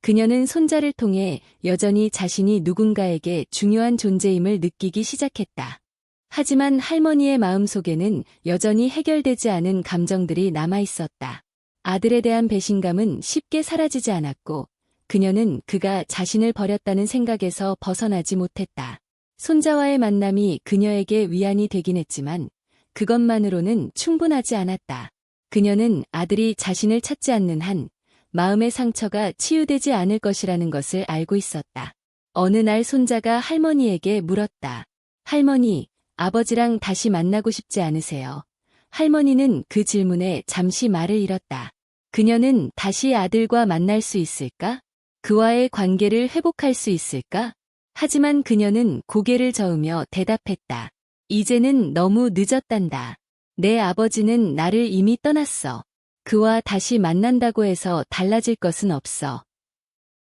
S1: 그녀는 손자를 통해 여전히 자신이 누군가에게 중요한 존재임을 느끼기 시작했다. 하지만 할머니의 마음속에는 여전히 해결되지 않은 감정들이 남아있었다. 아들에 대한 배신감은 쉽게 사라지지 않았고 그녀는 그가 자신을 버렸다는 생각에서 벗어나지 못했다. 손자와의 만남이 그녀에게 위안이 되긴 했지만 그것만으로는 충분하지 않았다. 그녀는 아들이 자신을 찾지 않는 한 마음의 상처가 치유되지 않을 것이라는 것을 알고 있었다. 어느 날 손자가 할머니에게 물었다. 할머니, 아버지랑 다시 만나고 싶지 않으세요? 할머니는 그 질문에 잠시 말을 잃었다. 그녀는 다시 아들과 만날 수 있을까? 그와의 관계를 회복할 수 있을까? 하지만 그녀는 고개를 저으며 대답했다. 이제는 너무 늦었단다. 내 아버지는 나를 이미 떠났어. 그와 다시 만난다고 해서 달라질 것은 없어.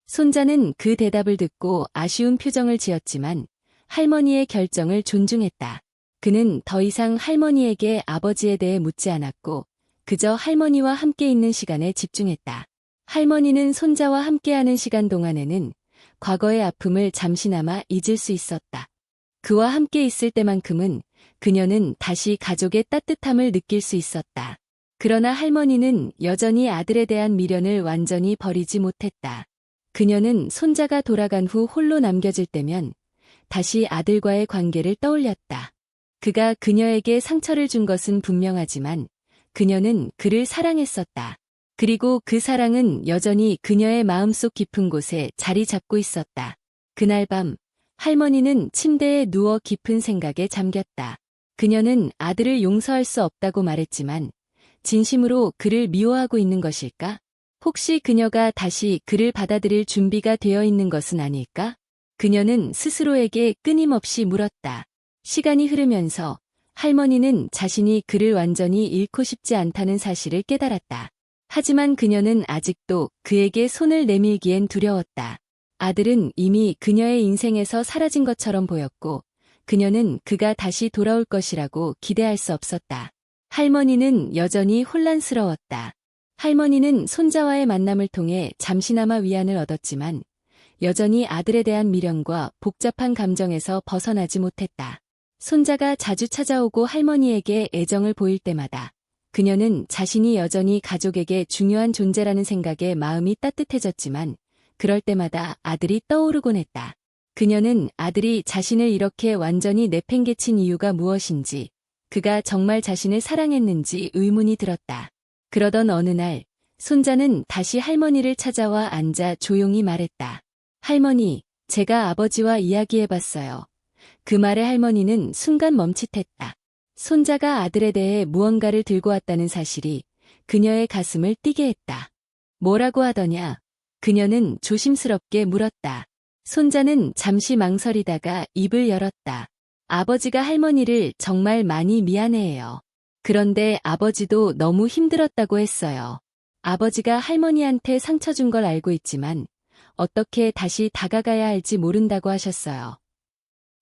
S1: 손자는 그 대답을 듣고 아쉬운 표정을 지었지만 할머니의 결정을 존중했다. 그는 더 이상 할머니에게 아버지에 대해 묻지 않았고 그저 할머니와 함께 있는 시간에 집중했다. 할머니는 손자와 함께하는 시간 동안에는 과거의 아픔을 잠시나마 잊을 수 있었다. 그와 함께 있을 때만큼은 그녀는 다시 가족의 따뜻함을 느낄 수 있었다. 그러나 할머니는 여전히 아들에 대한 미련을 완전히 버리지 못했다. 그녀는 손자가 돌아간 후 홀로 남겨질 때면 다시 아들과의 관계를 떠올렸다. 그가 그녀에게 상처를 준 것은 분명하지만 그녀는 그를 사랑했었다. 그리고 그 사랑은 여전히 그녀의 마음속 깊은 곳에 자리 잡고 있었다. 그날 밤 할머니는 침대에 누워 깊은 생각에 잠겼다. 그녀는 아들을 용서할 수 없다고 말했지만 진심으로 그를 미워하고 있는 것일까? 혹시 그녀가 다시 그를 받아들일 준비가 되어 있는 것은 아닐까? 그녀는 스스로에게 끊임없이 물었다. 시간이 흐르면서 할머니는 자신이 그를 완전히 잃고 싶지 않다는 사실을 깨달았다. 하지만 그녀는 아직도 그에게 손을 내밀기엔 두려웠다. 아들은 이미 그녀의 인생에서 사라진 것처럼 보였고 그녀는 그가 다시 돌아올 것이라고 기대할 수 없었다. 할머니는 여전히 혼란스러웠다. 할머니는 손자와의 만남을 통해 잠시나마 위안을 얻었지만 여전히 아들에 대한 미련과 복잡한 감정에서 벗어나지 못했다. 손자가 자주 찾아오고 할머니에게 애정을 보일 때마다 그녀는 자신이 여전히 가족에게 중요한 존재라는 생각에 마음이 따뜻해졌지만 그럴 때마다 아들이 떠오르곤 했다. 그녀는 아들이 자신을 이렇게 완전히 내팽개친 이유가 무엇인지, 그가 정말 자신을 사랑했는지 의문이 들었다. 그러던 어느 날, 손자는 다시 할머니를 찾아와 앉아 조용히 말했다. 할머니, 제가 아버지와 이야기해봤어요. 그 말에 할머니는 순간 멈칫했다. 손자가 아들에 대해 무언가를 들고 왔다는 사실이 그녀의 가슴을 뛰게 했다. 뭐라고 하더냐? 그녀는 조심스럽게 물었다. 손자는 잠시 망설이다가 입을 열었다. 아버지가 할머니를 정말 많이 미안해해요. 그런데 아버지도 너무 힘들었다고 했어요. 아버지가 할머니한테 상처 준 걸 알고 있지만 어떻게 다시 다가가야 할지 모른다고 하셨어요.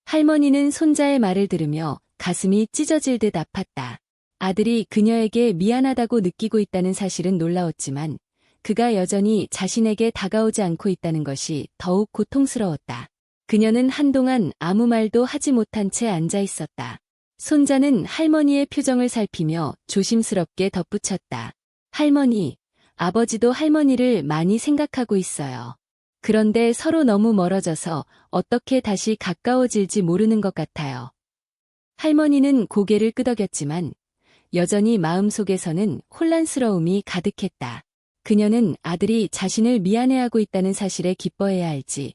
S1: 할머니는 손자의 말을 들으며 가슴이 찢어질 듯 아팠다. 아들이 그녀에게 미안하다고 느끼고 있다는 사실은 놀라웠지만 그가 여전히 자신에게 다가오지 않고 있다는 것이 더욱 고통스러웠다. 그녀는 한동안 아무 말도 하지 못한 채 앉아 있었다. 손자는 할머니의 표정을 살피며 조심스럽게 덧붙였다. 할머니, 아버지도 할머니를 많이 생각하고 있어요. 그런데 서로 너무 멀어져서 어떻게 다시 가까워질지 모르는 것 같아요. 할머니는 고개를 끄덕였지만 여전히 마음속에서는 혼란스러움이 가득했다. 그녀는 아들이 자신을 미안해하고 있다는 사실에 기뻐해야 할지,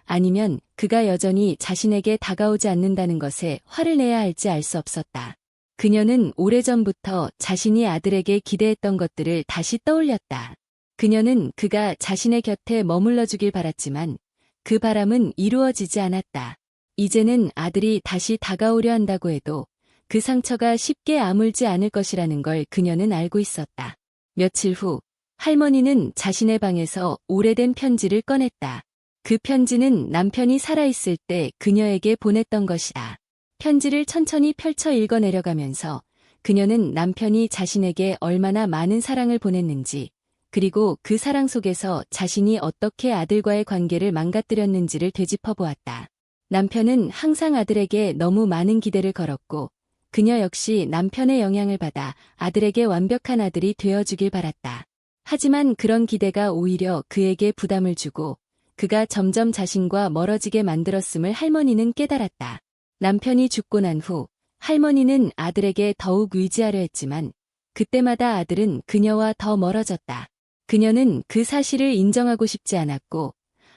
S1: 아니면 그가 여전히 자신에게 다가오지 않는다는 것에 화를 내야 할지 알 수 없었다. 그녀는 오래전부터 자신이 아들에게 기대했던 것들을 다시 떠올렸다. 그녀는 그가 자신의 곁에 머물러 주길 바랐지만 그 바람은 이루어지지 않았다. 이제는 아들이 다시 다가오려 한다고 해도 그 상처가 쉽게 아물지 않을 것이라는 걸 그녀는 알고 있었다. 며칠 후 할머니는 자신의 방에서 오래된 편지를 꺼냈다. 그 편지는 남편이 살아있을 때 그녀에게 보냈던 것이다. 편지를 천천히 펼쳐 읽어내려가면서 그녀는 남편이 자신에게 얼마나 많은 사랑을 보냈는지, 그리고 그 사랑 속에서 자신이 어떻게 아들과의 관계를 망가뜨렸는지를 되짚어 보았다. 남편은 항상 아들에게 너무 많은 기대를 걸었고, 그녀 역시 남편의 영향을 받아 아들에게 완벽한 아들이 되어주길 바랐다. 하지만 그런 기대가 오히려 그에게 부담을 주고 그가 점점 자신과 멀어지게 만들었음을 할머니는 깨달았다. 남편이 죽고 난 후 할머니는 아들에게 더욱 의지하려 했지만 그때마다 아들은 그녀와 더 멀어졌다. 그녀는 그 사실을 인정하고 싶지 않았고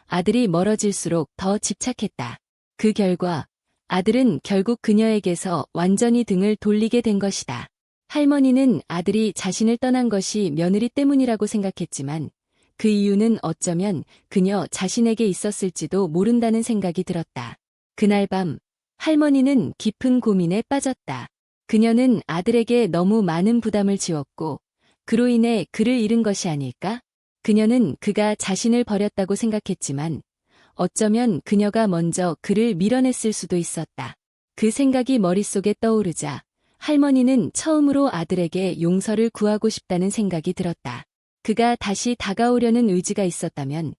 S1: 아들이 멀어질수록 더 집착했다. 그 결과 아들은 결국 그녀에게서 완전히 등을 돌리게 된 것이다. 할머니는 아들이 자신을 떠난 것이 며느리 때문이라고 생각했지만 그 이유는 어쩌면 그녀 자신에게 있었을지도 모른다는 생각이 들었다. 그날 밤 할머니는 깊은 고민에 빠졌다. 그녀는 아들에게 너무 많은 부담을 지웠고 그로 인해 그를 잃은 것이 아닐까? 그녀는 그가 자신을 버렸다고 생각했지만 어쩌면 그녀가 먼저 그를 밀어냈을 수도 있었다. 그 생각이 머릿속에 떠오르자 할머니는 처음으로 아들에게 용서를 구하고 싶다는 생각이 들었다. 그가 다시 다가오려는 의지가 있었다면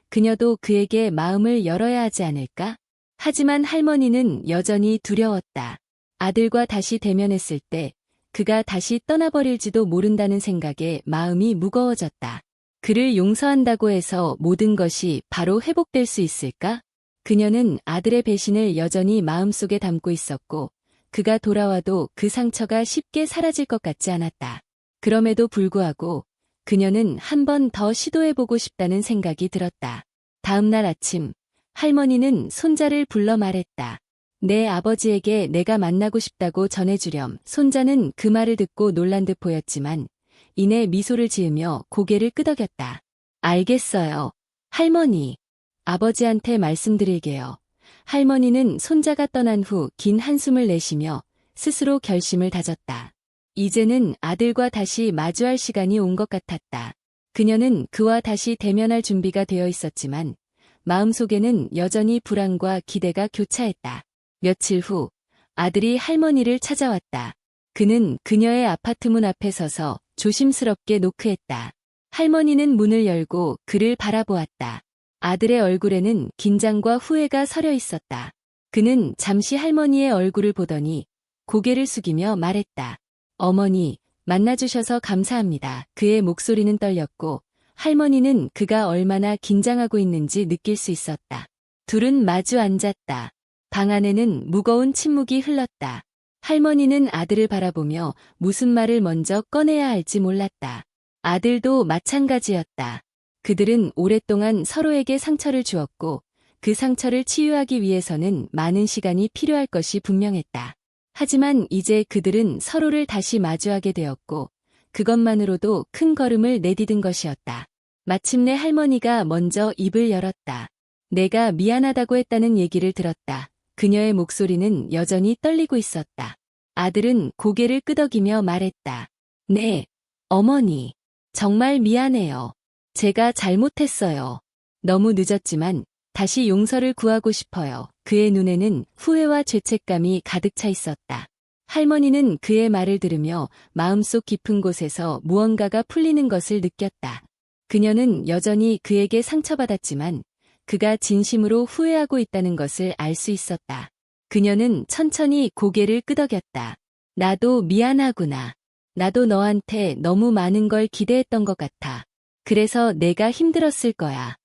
S1: 그녀도 그에게 마음을 열어야 하지 않을까? 하지만 할머니는 여전히 두려웠다. 아들과 다시 대면했을 때 그가 다시 떠나버릴지도 모른다는 생각에 마음이 무거워졌다. 그를 용서한다고 해서 모든 것이 바로 회복될 수 있을까? 그녀는 아들의 배신을 여전히 마음속에 담고 있었고 그가 돌아와도 그 상처가 쉽게 사라질 것 같지 않았다. 그럼에도 불구하고 그녀는 한 번 더 시도해보고 싶다는 생각이 들었다. 다음 날 아침 할머니는 손자를 불러 말했다. 내 아버지에게 내가 만나고 싶다고 전해주렴. 손자는 그 말을 듣고 놀란 듯 보였지만 이내 미소를 지으며 고개를 끄덕였다. 알겠어요. 할머니. 아버지한테 말씀드릴게요. 할머니는 손자가 떠난 후 긴 한숨을 내쉬며 스스로 결심을 다졌다. 이제는 아들과 다시 마주할 시간이 온 것 같았다. 그녀는 그와 다시 대면할 준비가 되어 있었지만 마음속에는 여전히 불안과 기대가 교차했다. 며칠 후 아들이 할머니를 찾아왔다. 그는 그녀의 아파트 문 앞에 서서 조심스럽게 노크했다. 할머니는 문을 열고 그를 바라보았다. 아들의 얼굴에는 긴장과 후회가 서려 있었다. 그는 잠시 할머니의 얼굴을 보더니 고개를 숙이며 말했다. 어머니, 만나주셔서 감사합니다. 그의 목소리는 떨렸고 할머니는 그가 얼마나 긴장하고 있는지 느낄 수 있었다. 둘은 마주 앉았다. 방 안에는 무거운 침묵이 흘렀다. 할머니는 아들을 바라보며 무슨 말을 먼저 꺼내야 할지 몰랐다. 아들도 마찬가지였다. 그들은 오랫동안 서로에게 상처를 주었고 그 상처를 치유하기 위해서는 많은 시간이 필요할 것이 분명했다. 하지만 이제 그들은 서로를 다시 마주하게 되었고 그것만으로도 큰 걸음을 내디딘 것이었다. 마침내 할머니가 먼저 입을 열었다. 내가 미안하다고 했다는 얘기를 들었다. 그녀의 목소리는 여전히 떨리고 있었다. 아들은 고개를 끄덕이며 말했다. 네, 어머니. 정말 미안해요. 제가 잘못했어요. 너무 늦었지만 다시 용서를 구하고 싶어요. 그의 눈에는 후회와 죄책감이 가득 차 있었다. 할머니는 그의 말을 들으며 마음속 깊은 곳에서 무언가가 풀리는 것을 느꼈다. 그녀는 여전히 그에게 상처받았지만 그가 진심으로 후회하고 있다는 것을 알 수 있었다. 그녀는 천천히 고개를 끄덕였다. 나도 미안하구나. 나도 너한테 너무 많은 걸 기대했던 것 같아. 그래서 내가 힘들었을 거야.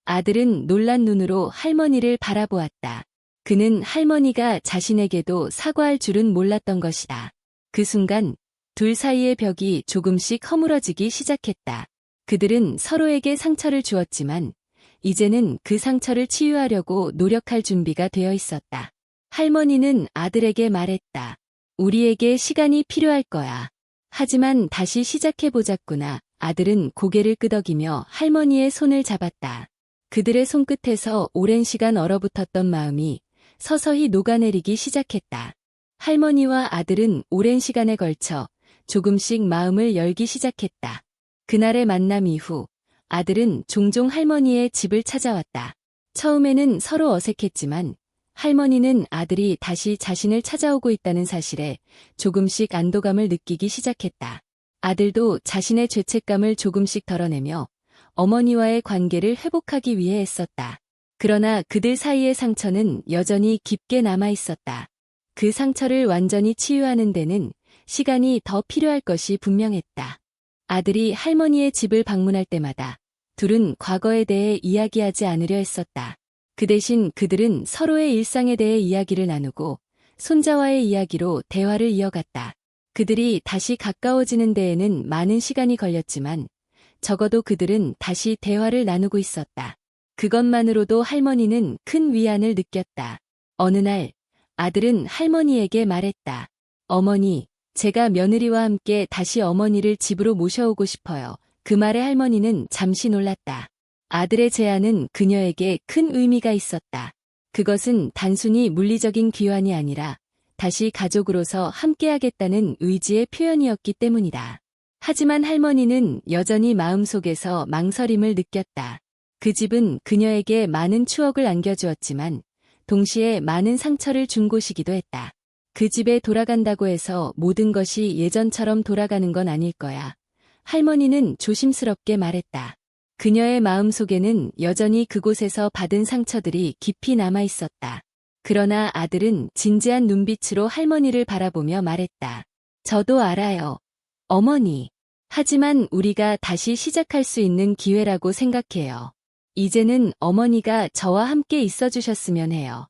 S1: 아들은 놀란 눈으로 할머니를 바라보았다. 그는 할머니가 자신에게도 사과할 줄은 몰랐던 것이다. 그 순간 둘 사이의 벽이 조금씩 허물어지기 시작했다. 그들은 서로에게 상처를 주었지만 이제는 그 상처를 치유하려고 노력할 준비가 되어 있었다. 할머니는 아들에게 말했다. 우리에게 시간이 필요할 거야. 하지만 다시 시작해보자꾸나. 아들은 고개를 끄덕이며 할머니의 손을 잡았다. 그들의 손끝에서 오랜 시간 얼어붙었던 마음이 서서히 녹아내리기 시작했다. 할머니와 아들은 오랜 시간에 걸쳐 조금씩 마음을 열기 시작했다. 그날의 만남 이후 아들은 종종 할머니의 집을 찾아왔다. 처음에는 서로 어색했지만 할머니는 아들이 다시 자신을 찾아오고 있다는 사실에 조금씩 안도감을 느끼기 시작했다. 아들도 자신의 죄책감을 조금씩 덜어내며 어머니와의 관계를 회복하기 위해 애썼다. 그러나 그들 사이의 상처는 여전히 깊게 남아 있었다. 그 상처를 완전히 치유하는 데는 시간이 더 필요할 것이 분명했다. 아들이 할머니의 집을 방문할 때마다 둘은 과거에 대해 이야기하지 않으려 했었다. 그 대신 그들은 서로의 일상에 대해 이야기를 나누고 손자와의 이야기로 대화를 이어갔다. 그들이 다시 가까워지는 데에는 많은 시간이 걸렸지만 적어도 그들은 다시 대화를 나누고 있었다. 그것만으로도 할머니는 큰 위안을 느꼈다. 어느 날 아들은 할머니에게 말했다. 어머니, 제가 며느리와 함께 다시 어머니를 집으로 모셔오고 싶어요. 그 말에 할머니는 잠시 놀랐다. 아들의 제안은 그녀에게 큰 의미가 있었다. 그것은 단순히 물리적인 귀환이 아니라 다시 가족으로서 함께하겠다는 의지의 표현이었기 때문이다. 하지만 할머니는 여전히 마음속에서 망설임을 느꼈다. 그 집은 그녀에게 많은 추억을 안겨주었지만 동시에 많은 상처를 준 곳이기도 했다. 그 집에 돌아간다고 해서 모든 것이 예전처럼 돌아가는 건 아닐 거야. 할머니는 조심스럽게 말했다. 그녀의 마음속에는 여전히 그곳에서 받은 상처들이 깊이 남아 있었다. 그러나 아들은 진지한 눈빛으로 할머니를 바라보며 말했다. 저도 알아요. 어머니. 하지만 우리가 다시 시작할 수 있는 기회라고 생각해요. 이제는 어머니가 저와 함께 있어주셨으면 해요.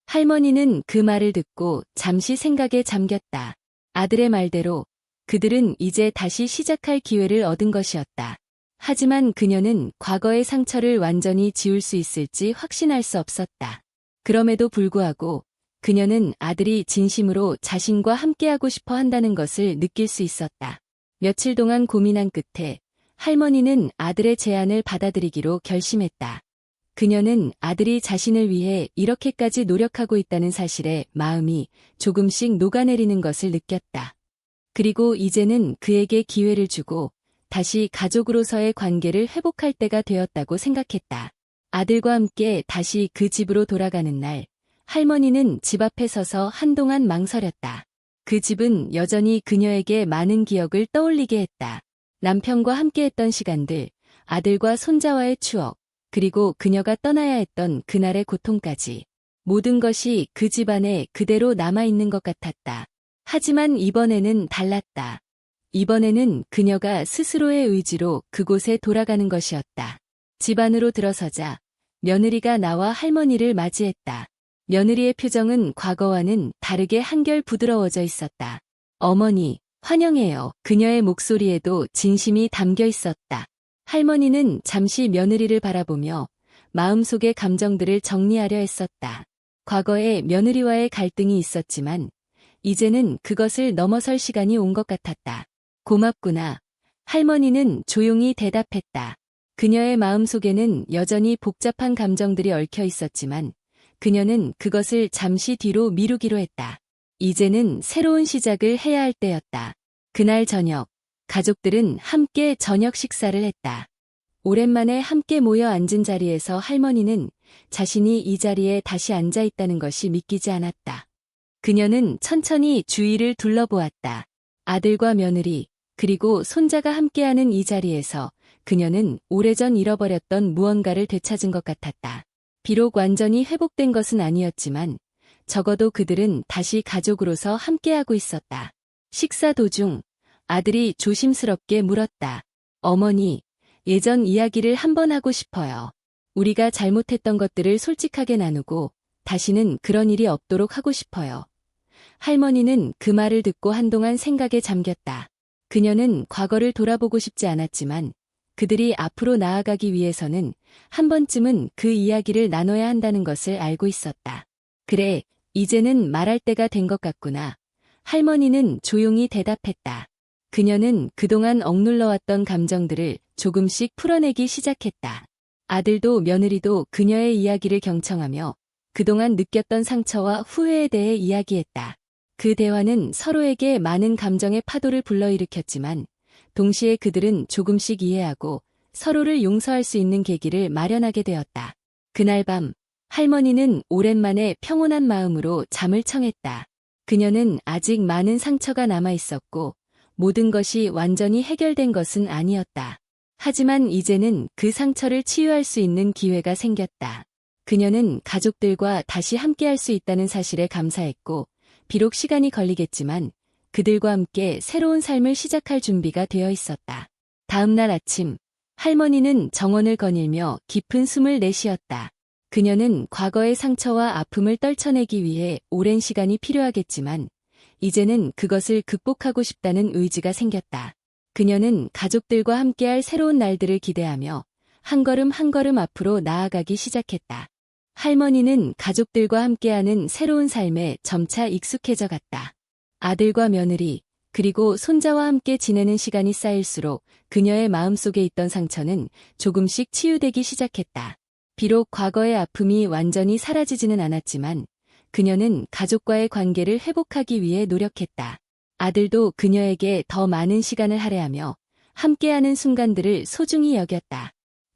S1: 할머니는 그 말을 듣고 잠시 생각에 잠겼다. 아들의 말대로 그들은 이제 다시 시작할 기회를 얻은 것이었다. 하지만 그녀는 과거의 상처를 완전히 지울 수 있을지 확신할 수 없었다. 그럼에도 불구하고 그녀는 아들이 진심으로 자신과 함께하고 싶어 한다는 것을 느낄 수 있었다. 며칠 동안 고민한 끝에 할머니는 아들의 제안을 받아들이기로 결심했다. 그녀는 아들이 자신을 위해 이렇게까지 노력하고 있다는 사실에 마음이 조금씩 녹아내리는 것을 느꼈다. 그리고 이제는 그에게 기회를 주고 다시 가족으로서의 관계를 회복할 때가 되었다고 생각했다. 아들과 함께 다시 그 집으로 돌아가는 날, 할머니는 집 앞에 서서 한동안 망설였다. 그 집은 여전히 그녀에게 많은 기억을 떠올리게 했다. 남편과 함께했던 시간들, 아들과 손자와의 추억, 그리고 그녀가 떠나야 했던 그날의 고통까지. 모든 것이 그 집 안에 그대로 남아있는 것 같았다. 하지만 이번에는 달랐다. 이번에는 그녀가 스스로의 의지로 그곳에 돌아가는 것이었다. 집 안으로 들어서자 며느리가 나와 할머니를 맞이했다. 며느리의 표정은 과거와는 다르게 한결 부드러워져 있었다. 어머니, 환영해요. 그녀의 목소리에도 진심이 담겨 있었다. 할머니는 잠시 며느리를 바라보며 마음속의 감정들을 정리하려 했었다. 과거에 며느리와의 갈등이 있었지만 이제는 그것을 넘어설 시간이 온 것 같았다. 고맙구나. 할머니는 조용히 대답했다. 그녀의 마음속에는 여전히 복잡한 감정들이 얽혀 있었지만 그녀는 그것을 잠시 뒤로 미루기로 했다. 이제는 새로운 시작을 해야 할 때였다. 그날 저녁, 가족들은 함께 저녁 식사를 했다. 오랜만에 함께 모여 앉은 자리에서 할머니는 자신이 이 자리에 다시 앉아 있다는 것이 믿기지 않았다. 그녀는 천천히 주위를 둘러보았다. 아들과 며느리, 그리고 손자가 함께하는 이 자리에서 그녀는 오래전 잃어버렸던 무언가를 되찾은 것 같았다. 비록 완전히 회복된 것은 아니었지만 적어도 그들은 다시 가족으로서 함께하고 있었다. 식사 도중 아들이 조심스럽게 물었다. 어머니, 예전 이야기를 한번 하고 싶어요. 우리가 잘못했던 것들을 솔직하게 나누고 다시는 그런 일이 없도록 하고 싶어요. 할머니는 그 말을 듣고 한동안 생각에 잠겼다. 그녀는 과거를 돌아보고 싶지 않았지만 그들이 앞으로 나아가기 위해서는 한 번쯤은 그 이야기를 나눠야 한다는 것을 알고 있었다. 그래, 이제는 말할 때가 된 것 같구나. 할머니는 조용히 대답했다. 그녀는 그동안 억눌러왔던 감정들을 조금씩 풀어내기 시작했다. 아들도 며느리도 그녀의 이야기를 경청하며 그동안 느꼈던 상처와 후회에 대해 이야기했다. 그 대화는 서로에게 많은 감정의 파도를 불러일으켰지만 동시에 그들은 조금씩 이해하고 서로를 용서할 수 있는 계기를 마련하게 되었다. 그날 밤, 할머니는 오랜만에 평온한 마음으로 잠을 청했다. 그녀는 아직 많은 상처가 남아 있었고 모든 것이 완전히 해결된 것은 아니었다. 하지만 이제는 그 상처를 치유할 수 있는 기회가 생겼다. 그녀는 가족들과 다시 함께할 수 있다는 사실에 감사했고, 비록 시간이 걸리겠지만 그들과 함께 새로운 삶을 시작할 준비가 되어 있었다. 다음 날 아침, 할머니는 정원을 거닐며 깊은 숨을 내쉬었다. 그녀는 과거의 상처와 아픔을 떨쳐내기 위해 오랜 시간이 필요하겠지만, 이제는 그것을 극복하고 싶다는 의지가 생겼다. 그녀는 가족들과 함께할 새로운 날들을 기대하며 한 걸음 한 걸음 앞으로 나아가기 시작했다. 할머니는 가족들과 함께하는 새로운 삶에 점차 익숙해져 갔다. 아들과 며느리, 그리고 손자와 함께 지내는 시간이 쌓일수록 그녀의 마음속에 있던 상처는 조금씩 치유되기 시작했다. 비록 과거의 아픔이 완전히 사라지지는 않았지만 그녀는 가족과의 관계를 회복하기 위해 노력했다. 아들도 그녀에게 더 많은 시간을 할애하며 함께하는 순간들을 소중히 여겼다.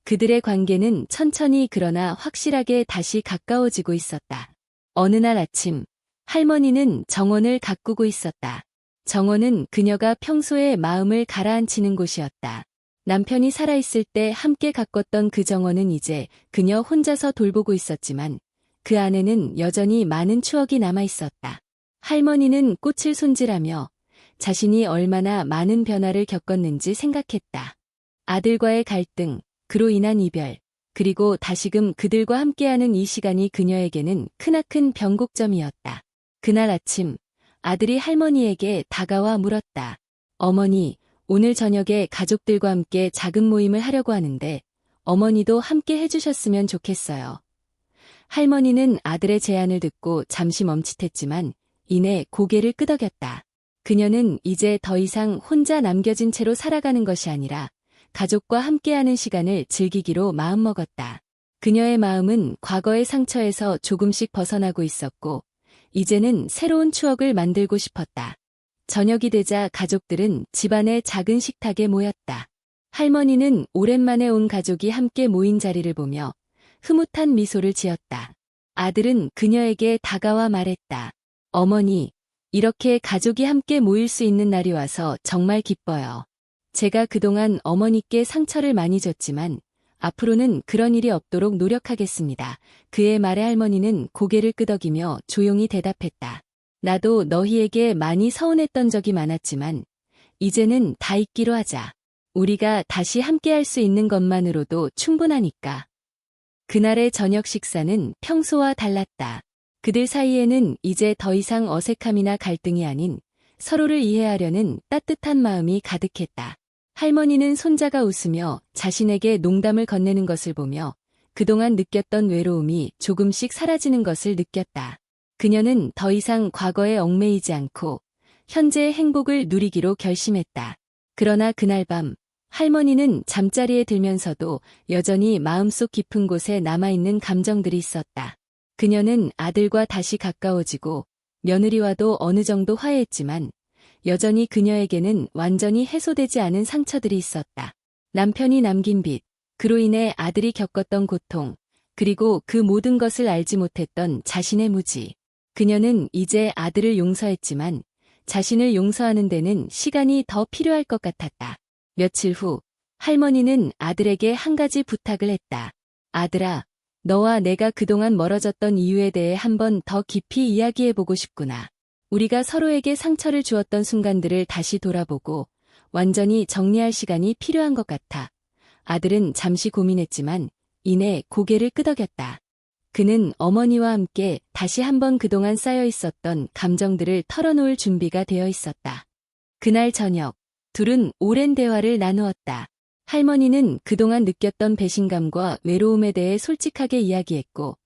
S1: 그들의 관계는 천천히 그러나 확실하게 다시 가까워지고 있었다. 어느 날 아침, 할머니는 정원을 가꾸고 있었다. 정원은 그녀가 평소에 마음을 가라앉히는 곳이었다. 남편이 살아있을 때 함께 가꿨던 그 정원은 이제 그녀 혼자서 돌보고 있었지만 그 안에는 여전히 많은 추억이 남아 있었다. 할머니는 꽃을 손질하며 자신이 얼마나 많은 변화를 겪었는지 생각했다. 아들과의 갈등, 그로 인한 이별, 그리고 다시금 그들과 함께하는 이 시간이 그녀에게는 크나큰 변곡점이었다. 그날 아침, 아들이 할머니에게 다가와 물었다. 어머니, 오늘 저녁에 가족들과 함께 작은 모임을 하려고 하는데 어머니도 함께 해주셨으면 좋겠어요. 할머니는 아들의 제안을 듣고 잠시 멈칫했지만 이내 고개를 끄덕였다. 그녀는 이제 더 이상 혼자 남겨진 채로 살아가는 것이 아니라 가족과 함께하는 시간을 즐기기로 마음먹었다. 그녀의 마음은 과거의 상처에서 조금씩 벗어나고 있었고 이제는 새로운 추억을 만들고 싶었다. 저녁이 되자 가족들은 집안의 작은 식탁에 모였다. 할머니는 오랜만에 온 가족이 함께 모인 자리를 보며 흐뭇한 미소를 지었다. 아들은 그녀에게 다가와 말했다. 어머니, 이렇게 가족이 함께 모일 수 있는 날이 와서 정말 기뻐요. 제가 그동안 어머니께 상처를 많이 줬지만 앞으로는 그런 일이 없도록 노력하겠습니다. 그의 말에 할머니는 고개를 끄덕이며 조용히 대답했다. 나도 너희에게 많이 서운했던 적이 많았지만 이제는 다 잊기로 하자. 우리가 다시 함께할 수 있는 것만으로도 충분하니까. 그날의 저녁 식사는 평소와 달랐다. 그들 사이에는 이제 더 이상 어색함이나 갈등이 아닌 서로를 이해하려는 따뜻한 마음이 가득했다. 할머니는 손자가 웃으며 자신에게 농담을 건네는 것을 보며 그동안 느꼈던 외로움이 조금씩 사라지는 것을 느꼈다. 그녀는 더 이상 과거에 얽매이지 않고 현재의 행복을 누리기로 결심했다. 그러나 그날 밤, 할머니는 잠자리에 들면서도 여전히 마음속 깊은 곳에 남아있는 감정들이 있었다. 그녀는 아들과 다시 가까워지고 며느리와도 어느 정도 화해했지만 여전히 그녀에게는 완전히 해소되지 않은 상처들이 있었다. 남편이 남긴 빚, 그로 인해 아들이 겪었던 고통, 그리고 그 모든 것을 알지 못했던 자신의 무지. 그녀는 이제 아들을 용서했지만 자신을 용서하는 데는 시간이 더 필요할 것 같았다. 며칠 후, 할머니는 아들에게 한 가지 부탁을 했다. 아들아, 너와 내가 그동안 멀어졌던 이유에 대해 한번 더 깊이 이야기해보고 싶구나. 우리가 서로에게 상처를 주었던 순간들을 다시 돌아보고 완전히 정리할 시간이 필요한 것 같아. 아들은 잠시 고민했지만 이내 고개를 끄덕였다. 그는 어머니와 함께 다시 한번 그동안 쌓여 있었던 감정들을 털어놓을 준비가 되어 있었다. 그날 저녁, 둘은 오랜 대화를 나누었다. 할머니는 그동안 느꼈던 배신감과 외로움에 대해 솔직하게 이야기했고,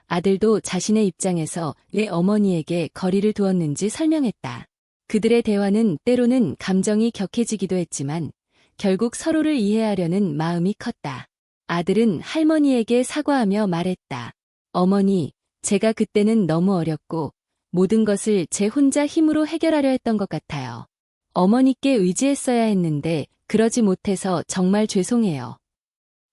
S1: 아들도 자신의 입장에서 왜 어머니에게 거리를 두었는지 설명했다. 그들의 대화는 때로는 감정이 격해지기도 했지만, 결국 서로를 이해하려는 마음이 컸다. 아들은 할머니에게 사과하며 말했다. 어머니, 제가 그때는 너무 어렸고 모든 것을 제 혼자 힘으로 해결하려 했던 것 같아요. 어머니께 의지했어야 했는데 그러지 못해서 정말 죄송해요.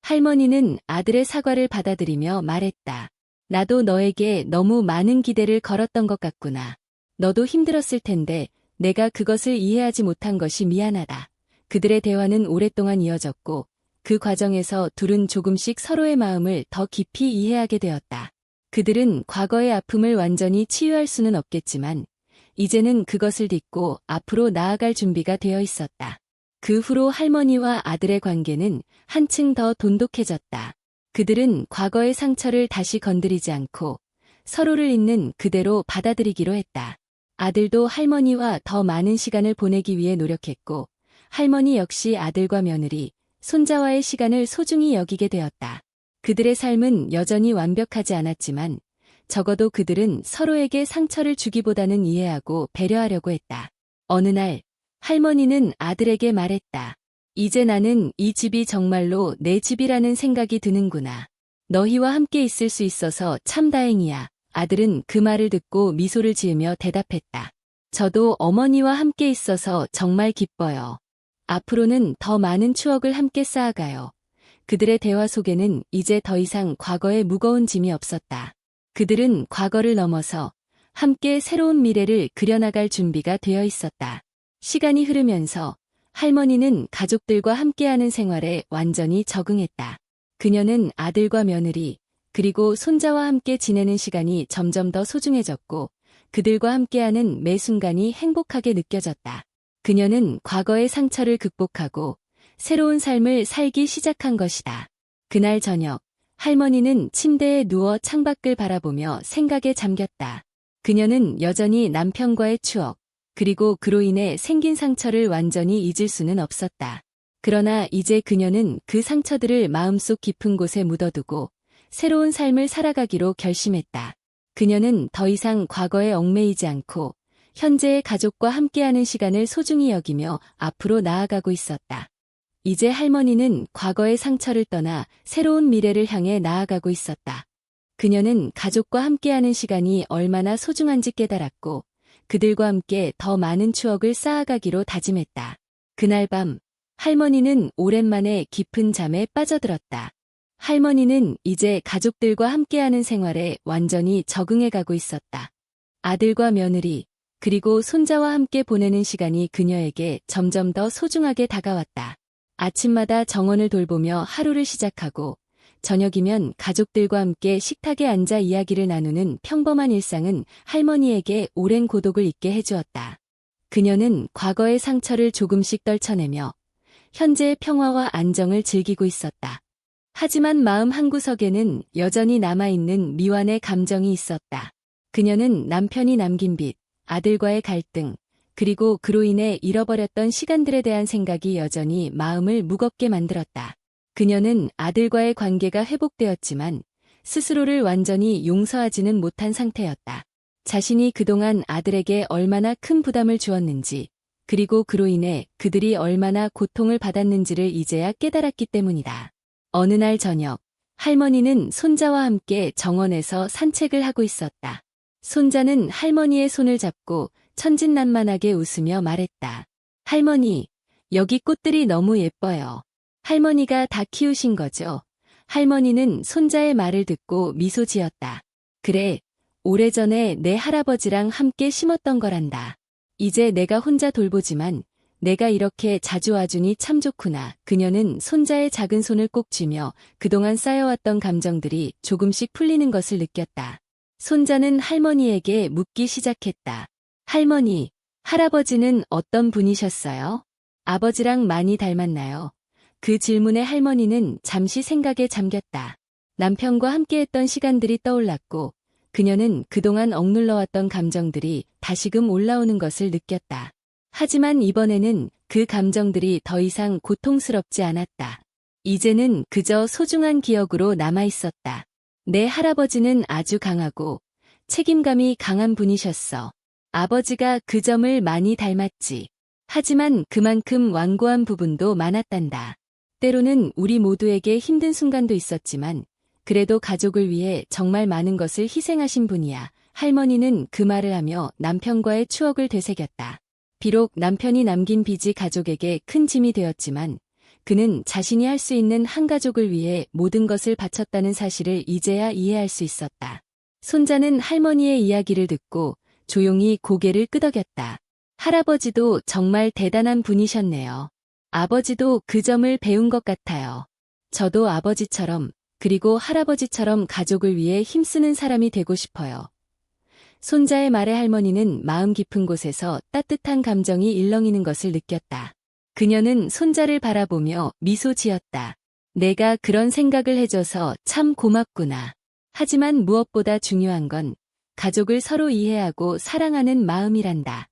S1: 할머니는 아들의 사과를 받아들이며 말했다. 나도 너에게 너무 많은 기대를 걸었던 것 같구나. 너도 힘들었을 텐데 내가 그것을 이해하지 못한 것이 미안하다. 그들의 대화는 오랫동안 이어졌고 그 과정에서 둘은 조금씩 서로의 마음을 더 깊이 이해하게 되었다. 그들은 과거의 아픔을 완전히 치유할 수는 없겠지만 이제는 그것을 딛고 앞으로 나아갈 준비가 되어 있었다. 그 후로 할머니와 아들의 관계는 한층 더 돈독해졌다. 그들은 과거의 상처를 다시 건드리지 않고 서로를 있는 그대로 받아들이기로 했다. 아들도 할머니와 더 많은 시간을 보내기 위해 노력했고 할머니 역시 아들과 며느리, 손자와의 시간을 소중히 여기게 되었다. 그들의 삶은 여전히 완벽하지 않았지만 적어도 그들은 서로에게 상처를 주기보다는 이해하고 배려하려고 했다. 어느 날 할머니는 아들에게 말했다. 이제 나는 이 집이 정말로 내 집이라는 생각이 드는구나. 너희와 함께 있을 수 있어서 참 다행이야. 아들은 그 말을 듣고 미소를 지으며 대답했다. 저도 어머니와 함께 있어서 정말 기뻐요. 앞으로는 더 많은 추억을 함께 쌓아가요. 그들의 대화 속에는 이제 더 이상 과거의 무거운 짐이 없었다. 그들은 과거를 넘어서 함께 새로운 미래를 그려나갈 준비가 되어 있었다. 시간이 흐르면서 할머니는 가족들과 함께하는 생활에 완전히 적응했다. 그녀는 아들과 며느리, 그리고 손자와 함께 지내는 시간이 점점 더 소중해졌고 그들과 함께하는 매 순간이 행복하게 느껴졌다. 그녀는 과거의 상처를 극복하고 새로운 삶을 살기 시작한 것이다. 그날 저녁, 할머니는 침대에 누워 창밖을 바라보며 생각에 잠겼다. 그녀는 여전히 남편과의 추억, 그리고 그로 인해 생긴 상처를 완전히 잊을 수는 없었다. 그러나 이제 그녀는 그 상처들을 마음속 깊은 곳에 묻어두고 새로운 삶을 살아가기로 결심했다. 그녀는 더 이상 과거에 얽매이지 않고 현재의 가족과 함께하는 시간을 소중히 여기며 앞으로 나아가고 있었다. 이제 할머니는 과거의 상처를 떠나 새로운 미래를 향해 나아가고 있었다. 그녀는 가족과 함께하는 시간이 얼마나 소중한지 깨달았고 그들과 함께 더 많은 추억을 쌓아가기로 다짐했다. 그날 밤, 할머니는 오랜만에 깊은 잠에 빠져들었다. 할머니는 이제 가족들과 함께하는 생활에 완전히 적응해가고 있었다. 아들과 며느리, 그리고 손자와 함께 보내는 시간이 그녀에게 점점 더 소중하게 다가왔다. 아침마다 정원을 돌보며 하루를 시작하고 저녁이면 가족들과 함께 식탁에 앉아 이야기를 나누는 평범한 일상은 할머니에게 오랜 고독을 잊게 해주었다. 그녀는 과거의 상처를 조금씩 떨쳐내며 현재의 평화와 안정을 즐기고 있었다. 하지만 마음 한구석에는 여전히 남아있는 미완의 감정이 있었다. 그녀는 남편이 남긴 빚, 아들과의 갈등, 그리고 그로 인해 잃어버렸던 시간들에 대한 생각이 여전히 마음을 무겁게 만들었다. 그녀는 아들과의 관계가 회복되었지만 스스로를 완전히 용서하지는 못한 상태였다. 자신이 그동안 아들에게 얼마나 큰 부담을 주었는지, 그리고 그로 인해 그들이 얼마나 고통을 받았는지를 이제야 깨달았기 때문이다. 어느 날 저녁, 할머니는 손자와 함께 정원에서 산책을 하고 있었다. 손자는 할머니의 손을 잡고 천진난만하게 웃으며 말했다. 할머니, 여기 꽃들이 너무 예뻐요. 할머니가 다 키우신 거죠? 할머니는 손자의 말을 듣고 미소 지었다. 그래, 오래전에 내 할아버지랑 함께 심었던 거란다. 이제 내가 혼자 돌보지만 내가 이렇게 자주 와주니 참 좋구나. 그녀는 손자의 작은 손을 꼭 쥐며 그동안 쌓여왔던 감정들이 조금씩 풀리는 것을 느꼈다. 손자는 할머니에게 묻기 시작했다. 할머니, 할아버지는 어떤 분이셨어요? 아버지랑 많이 닮았나요? 그 질문에 할머니는 잠시 생각에 잠겼다. 남편과 함께했던 시간들이 떠올랐고 그녀는 그동안 억눌러왔던 감정들이 다시금 올라오는 것을 느꼈다. 하지만 이번에는 그 감정들이 더 이상 고통스럽지 않았다. 이제는 그저 소중한 기억으로 남아있었다. 내 할아버지는 아주 강하고 책임감이 강한 분이셨어. 아버지가 그 점을 많이 닮았지. 하지만 그만큼 완고한 부분도 많았단다. 때로는 우리 모두에게 힘든 순간도 있었지만 그래도 가족을 위해 정말 많은 것을 희생하신 분이야. 할머니는 그 말을 하며 남편과의 추억을 되새겼다. 비록 남편이 남긴 빚이 가족에게 큰 짐이 되었지만 그는 자신이 할 수 있는 한 가족을 위해 모든 것을 바쳤다는 사실을 이제야 이해할 수 있었다. 손자는 할머니의 이야기를 듣고 조용히 고개를 끄덕였다. 할아버지도 정말 대단한 분이셨네요. 아버지도 그 점을 배운 것 같아요. 저도 아버지처럼 그리고 할아버지처럼 가족을 위해 힘쓰는 사람이 되고 싶어요. 손자의 말에 할머니는 마음 깊은 곳에서 따뜻한 감정이 일렁이는 것을 느꼈다. 그녀는 손자를 바라보며 미소 지었다. 내가 그런 생각을 해줘서 참 고맙구나. 하지만 무엇보다 중요한 건 가족을 서로 이해하고 사랑하는 마음이란다.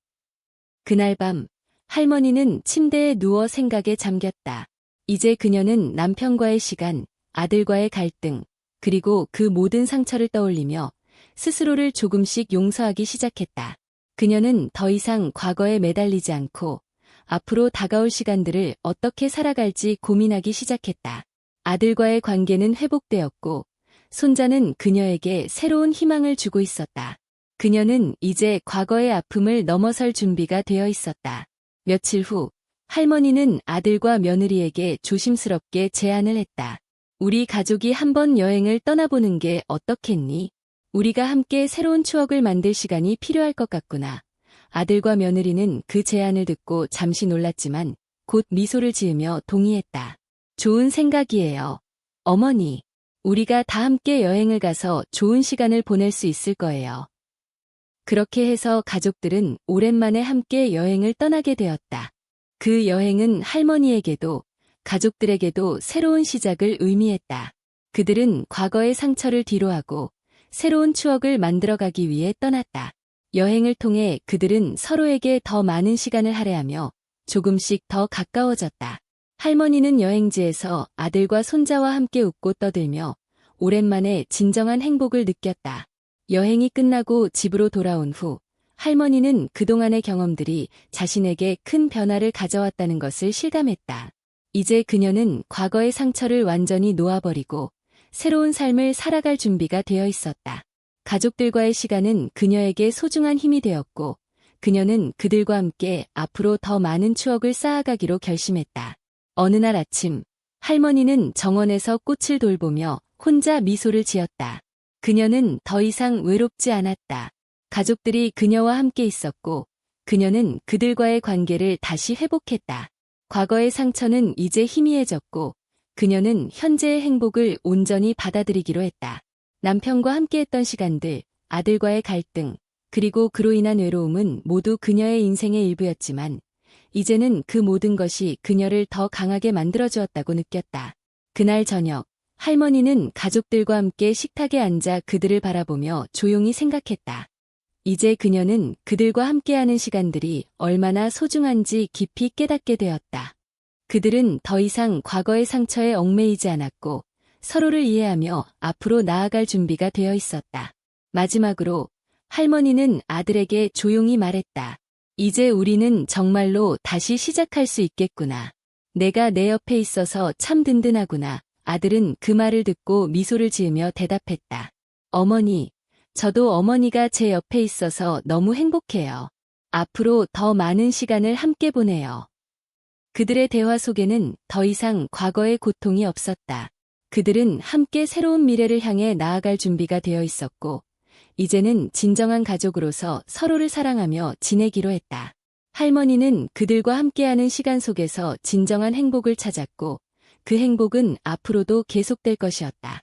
S1: 그날 밤 할머니는 침대에 누워 생각에 잠겼다. 이제 그녀는 남편과의 시간, 아들과의 갈등, 그리고 그 모든 상처를 떠올리며 스스로를 조금씩 용서하기 시작했다. 그녀는 더 이상 과거에 매달리지 않고 앞으로 다가올 시간들을 어떻게 살아갈지 고민하기 시작했다. 아들과의 관계는 회복되었고 손자는 그녀에게 새로운 희망을 주고 있었다. 그녀는 이제 과거의 아픔을 넘어설 준비가 되어 있었다. 며칠 후 할머니는 아들과 며느리에게 조심스럽게 제안을 했다. 우리 가족이 한번 여행을 떠나보는 게 어떻겠니? 우리가 함께 새로운 추억을 만들 시간이 필요할 것 같구나. 아들과 며느리는 그 제안을 듣고 잠시 놀랐지만 곧 미소를 지으며 동의했다. 좋은 생각이에요. 어머니, 우리가 다 함께 여행을 가서 좋은 시간을 보낼 수 있을 거예요. 그렇게 해서 가족들은 오랜만에 함께 여행을 떠나게 되었다. 그 여행은 할머니에게도 가족들에게도 새로운 시작을 의미했다. 그들은 과거의 상처를 뒤로하고 새로운 추억을 만들어가기 위해 떠났다. 여행을 통해 그들은 서로에게 더 많은 시간을 할애하며 조금씩 더 가까워졌다. 할머니는 여행지에서 아들과 손자와 함께 웃고 떠들며 오랜만에 진정한 행복을 느꼈다. 여행이 끝나고 집으로 돌아온 후 할머니는 그동안의 경험들이 자신에게 큰 변화를 가져왔다는 것을 실감했다. 이제 그녀는 과거의 상처를 완전히 놓아버리고 새로운 삶을 살아갈 준비가 되어 있었다. 가족들과의 시간은 그녀에게 소중한 힘이 되었고 그녀는 그들과 함께 앞으로 더 많은 추억을 쌓아가기로 결심했다. 어느 날 아침 할머니는 정원에서 꽃을 돌보며 혼자 미소를 지었다. 그녀는 더 이상 외롭지 않았다. 가족들이 그녀와 함께 있었고 그녀는 그들과의 관계를 다시 회복했다. 과거의 상처는 이제 희미해졌고 그녀는 현재의 행복을 온전히 받아들이기로 했다. 남편과 함께했던 시간들, 아들과의 갈등, 그리고 그로 인한 외로움은 모두 그녀의 인생의 일부였지만 이제는 그 모든 것이 그녀를 더 강하게 만들어주었다고 느꼈다. 그날 저녁, 할머니는 가족들과 함께 식탁에 앉아 그들을 바라보며 조용히 생각했다. 이제 그녀는 그들과 함께하는 시간들이 얼마나 소중한지 깊이 깨닫게 되었다. 그들은 더 이상 과거의 상처에 얽매이지 않았고 서로를 이해하며 앞으로 나아갈 준비가 되어 있었다. 마지막으로 할머니는 아들에게 조용히 말했다. 이제 우리는 정말로 다시 시작할 수 있겠구나. 내가 내 옆에 있어서 참 든든하구나. 아들은 그 말을 듣고 미소를 지으며 대답했다. 어머니, 저도 어머니가 제 옆에 있어서 너무 행복해요. 앞으로 더 많은 시간을 함께 보내요. 그들의 대화 속에는 더 이상 과거의 고통이 없었다. 그들은 함께 새로운 미래를 향해 나아갈 준비가 되어 있었고, 이제는 진정한 가족으로서 서로를 사랑하며 지내기로 했다. 할머니는 그들과 함께하는 시간 속에서 진정한 행복을 찾았고, 그 행복은 앞으로도 계속될 것이었다.